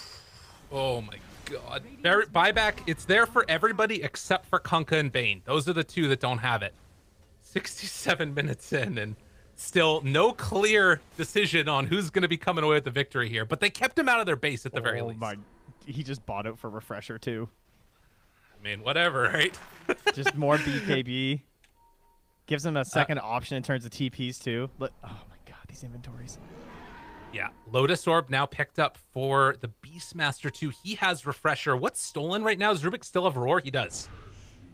Oh my god. Buyback, it's there for everybody except for Kunkka and Bane. Those are the two that don't have it. 67 minutes in, and still no clear decision on who's going to be coming away with the victory here. But they kept him out of their base at the very least. He just bought it for refresher too. I mean, whatever, right? Just more BKB. Gives him a second option in terms of TPs too. Oh my god, these inventories. Yeah, Lotus Orb now picked up for the Beastmaster 2. He has Refresher. What's stolen right now? Does Rubik still have Roar? He does.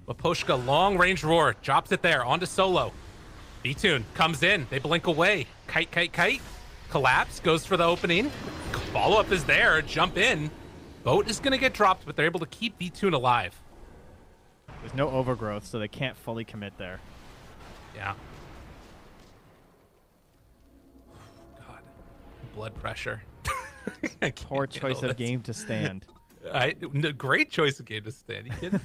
Waposhka, long-range Roar. Drops it there, onto Solo. B-Tune comes in. They blink away. Kite, kite, kite. Collapse, goes for the opening. Follow-up is there. Jump in. Boat is going to get dropped, but they're able to keep B-Tune alive. There's no overgrowth, so they can't fully commit there. Yeah. God. Blood pressure. Poor choice of game to stand. Great choice of game to stand. You kidding?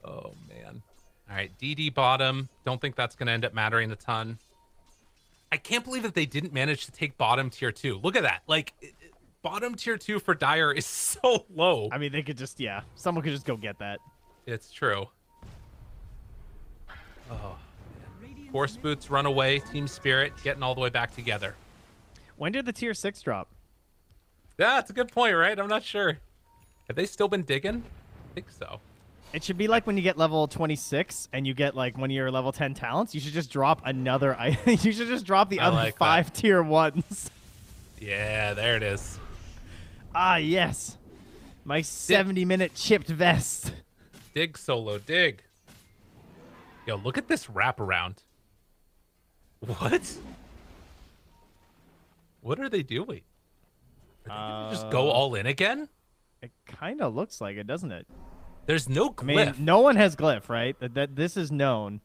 Oh, man. All right, DD bottom. Don't think that's going to end up mattering a ton. I can't believe that they didn't manage to take bottom tier 2. Look at that. Like, bottom tier 2 for Dire is so low. I mean, they could just, someone could just go get that. It's true. Oh, man. Force Boots run away. TeamSpirit getting all the way back together. When did the tier 6 drop? Yeah, that's a good point, right? I'm not sure. Have they still been digging? I think so. It should be like when you get level 26 and you get like one of your level 10 talents. You should just drop another item. You should just drop the other like 5 tier 1s. Yeah, there it is. Ah, yes. My 70-minute chipped vest. Dig, Solo, dig. Yo, look at this wraparound. What? What are they doing? Are they gonna just go all in again? It kind of looks like it, doesn't it? There's no I glyph. mean, no one has glyph, right? That this is known.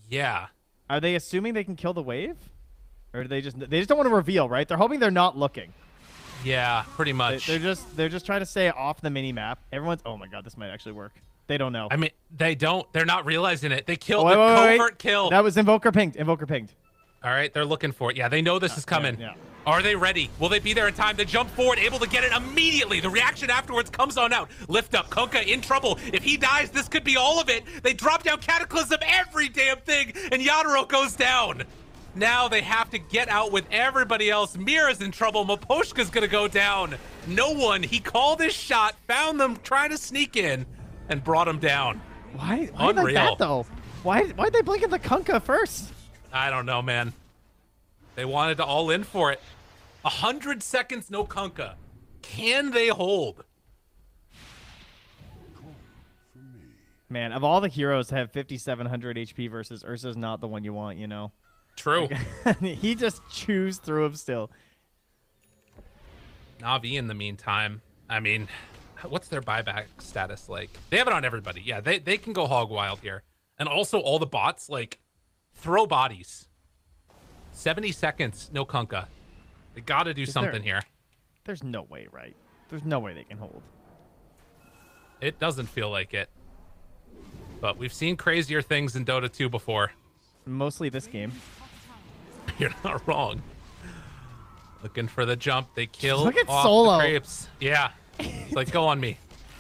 Yeah. Are they assuming they can kill the wave? Or do they just don't want to reveal, right? They're hoping they're not looking. Yeah, pretty much. They're just trying to stay off the mini map. Everyone's oh my god, this might actually work. They don't know. I mean, they don't. They're not realizing it. They killed wait, the covert kill. That was Invoker pinged. Invoker pinged. All right, they're looking for it. Yeah, they know this is coming. Yeah. Are they ready? Will they be there in time? They jump forward, able to get it immediately. The reaction afterwards comes on out. Lift up, Kunkka in trouble. If he dies, this could be all of it. They drop down Cataclysm, every damn thing, and Yadaro goes down. Now they have to get out with everybody else. Mira's in trouble. Maposhka's gonna go down. No one. He called his shot, found them trying to sneak in, and brought him down. Why Unreal. like that though? Why'd they blink at the Kunkka first? I don't know, man. They wanted to all in for it. 100 seconds, no Kunkka. Can they hold? Man, of all the heroes to have 5,700 HP versus Ursa's not the one you want, you know? True. He just chews through him still. NaVi in the meantime, I mean, what's their buyback status like? They have it on everybody. Yeah, they can go hog wild here. And also all the bots, like, throw bodies. 70 seconds, no Kunkka. They got to do something here. There's no way, right? There's no way they can hold. It doesn't feel like it. But we've seen crazier things in Dota 2 before. Mostly this game. You're not wrong. Looking for the jump. They kill Look at off Solo. the Crepes. Yeah. It's like, go on me.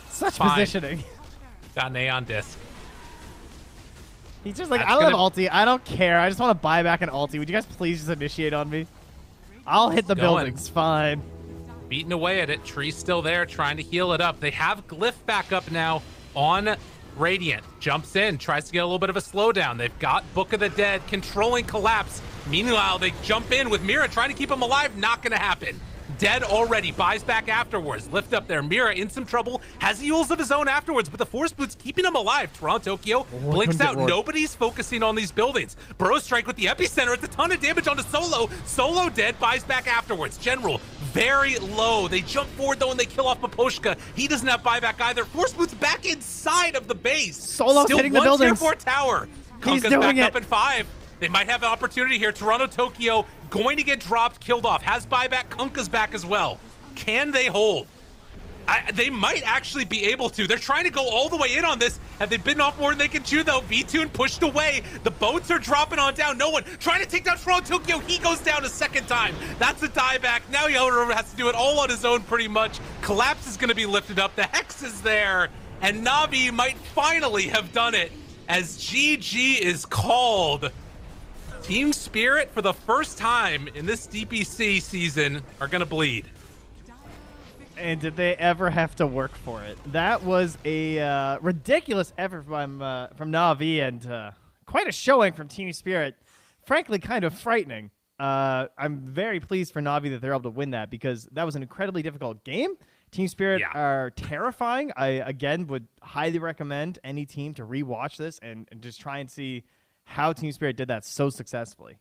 Such Fine. positioning. Got an A on disc. He's just like, That's I don't have gonna- ulti. I don't care. I just want to buy back an ulti. Would you guys please just initiate on me? I'll hit the Going. buildings. Fine. Beating away at it. Tree's still there, trying to heal it up. They have Glyph back up now on Radiant. Jumps in, tries to get a little bit of a slowdown. They've got Book of the Dead controlling Collapse. Meanwhile, they jump in with Mira trying to keep him alive. Not going to happen. Dead already, buys back afterwards. Lift up there. Mira in some trouble, has heals of his own afterwards, but the Force Boots keeping him alive. Toronto Tokyo blinks out. Nobody's focusing on these buildings. Burrow Strike with the epicenter. It's a ton of damage onto Solo. Solo dead, buys back afterwards. General, very low. They jump forward though and they kill off Maposhka. He doesn't have buyback either. Force Boots back inside of the base. Solo's Still hitting the one tier buildings. 4 tower. He's Kunkka's doing back it. up in 5. They might have an opportunity here. Toronto Tokyo going to get dropped, killed off. Has buyback. Kunkka's back as well. Can they hold? They might actually be able to. They're trying to go all the way in on this. Have they bitten off more than they can chew, though? V-Tune pushed away. The boats are dropping on down. No one trying to take down Toronto Tokyo. He goes down a second time. That's a dieback. Now Yodoro has to do it all on his own pretty much. Collapse is going to be lifted up. The Hex is there. And NaVi might finally have done it as GG is called. TeamSpirit, for the first time in this DPC season, are going to bleed. And did they ever have to work for it? That was a ridiculous effort from NaVi and quite a showing from TeamSpirit. Frankly, kind of frightening. I'm very pleased for NaVi that they're able to win that because that was an incredibly difficult game. TeamSpirit are terrifying. I, again, would highly recommend any team to rewatch this and just try and see how TeamSpirit did that so successfully.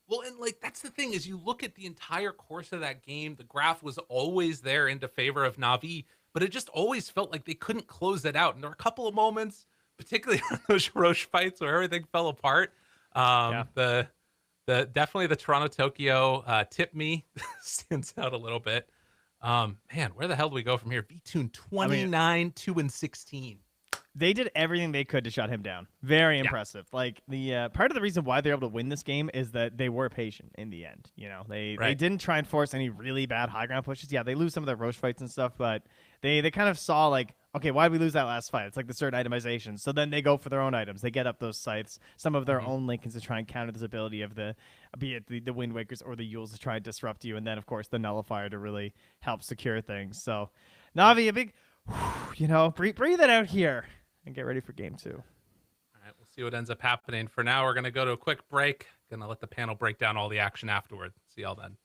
Well, and like that's the thing is you look at the entire course of that game, the graph was always there into favor of NaVi, but it just always felt like they couldn't close it out. And there were a couple of moments, particularly on those Roche fights where everything fell apart. The definitely the Toronto Tokyo tip me stands out a little bit. Man, where the hell do we go from here? V-Tune 29, 2 and 16. They did everything they could to shut him down. Very impressive. Like the part of the reason why they're able to win this game is that they were patient in the end. You know, they didn't try and force any really bad high ground pushes. Yeah, they lose some of their Roche fights and stuff, but they kind of saw like, okay, why did we lose that last fight? It's like the certain itemization. So then they go for their own items. They get up those sites, some of their own Lincolns to try and counter this ability of be it the Wind Wakers or the Yules to try and disrupt you, and then of course the Nullifier to really help secure things. So NaVi, a big, breathe it out here. And get ready for game 2. All right, we'll see what ends up happening. For now, we're going to go to a quick break. Going to let the panel break down all the action afterward. See y'all then.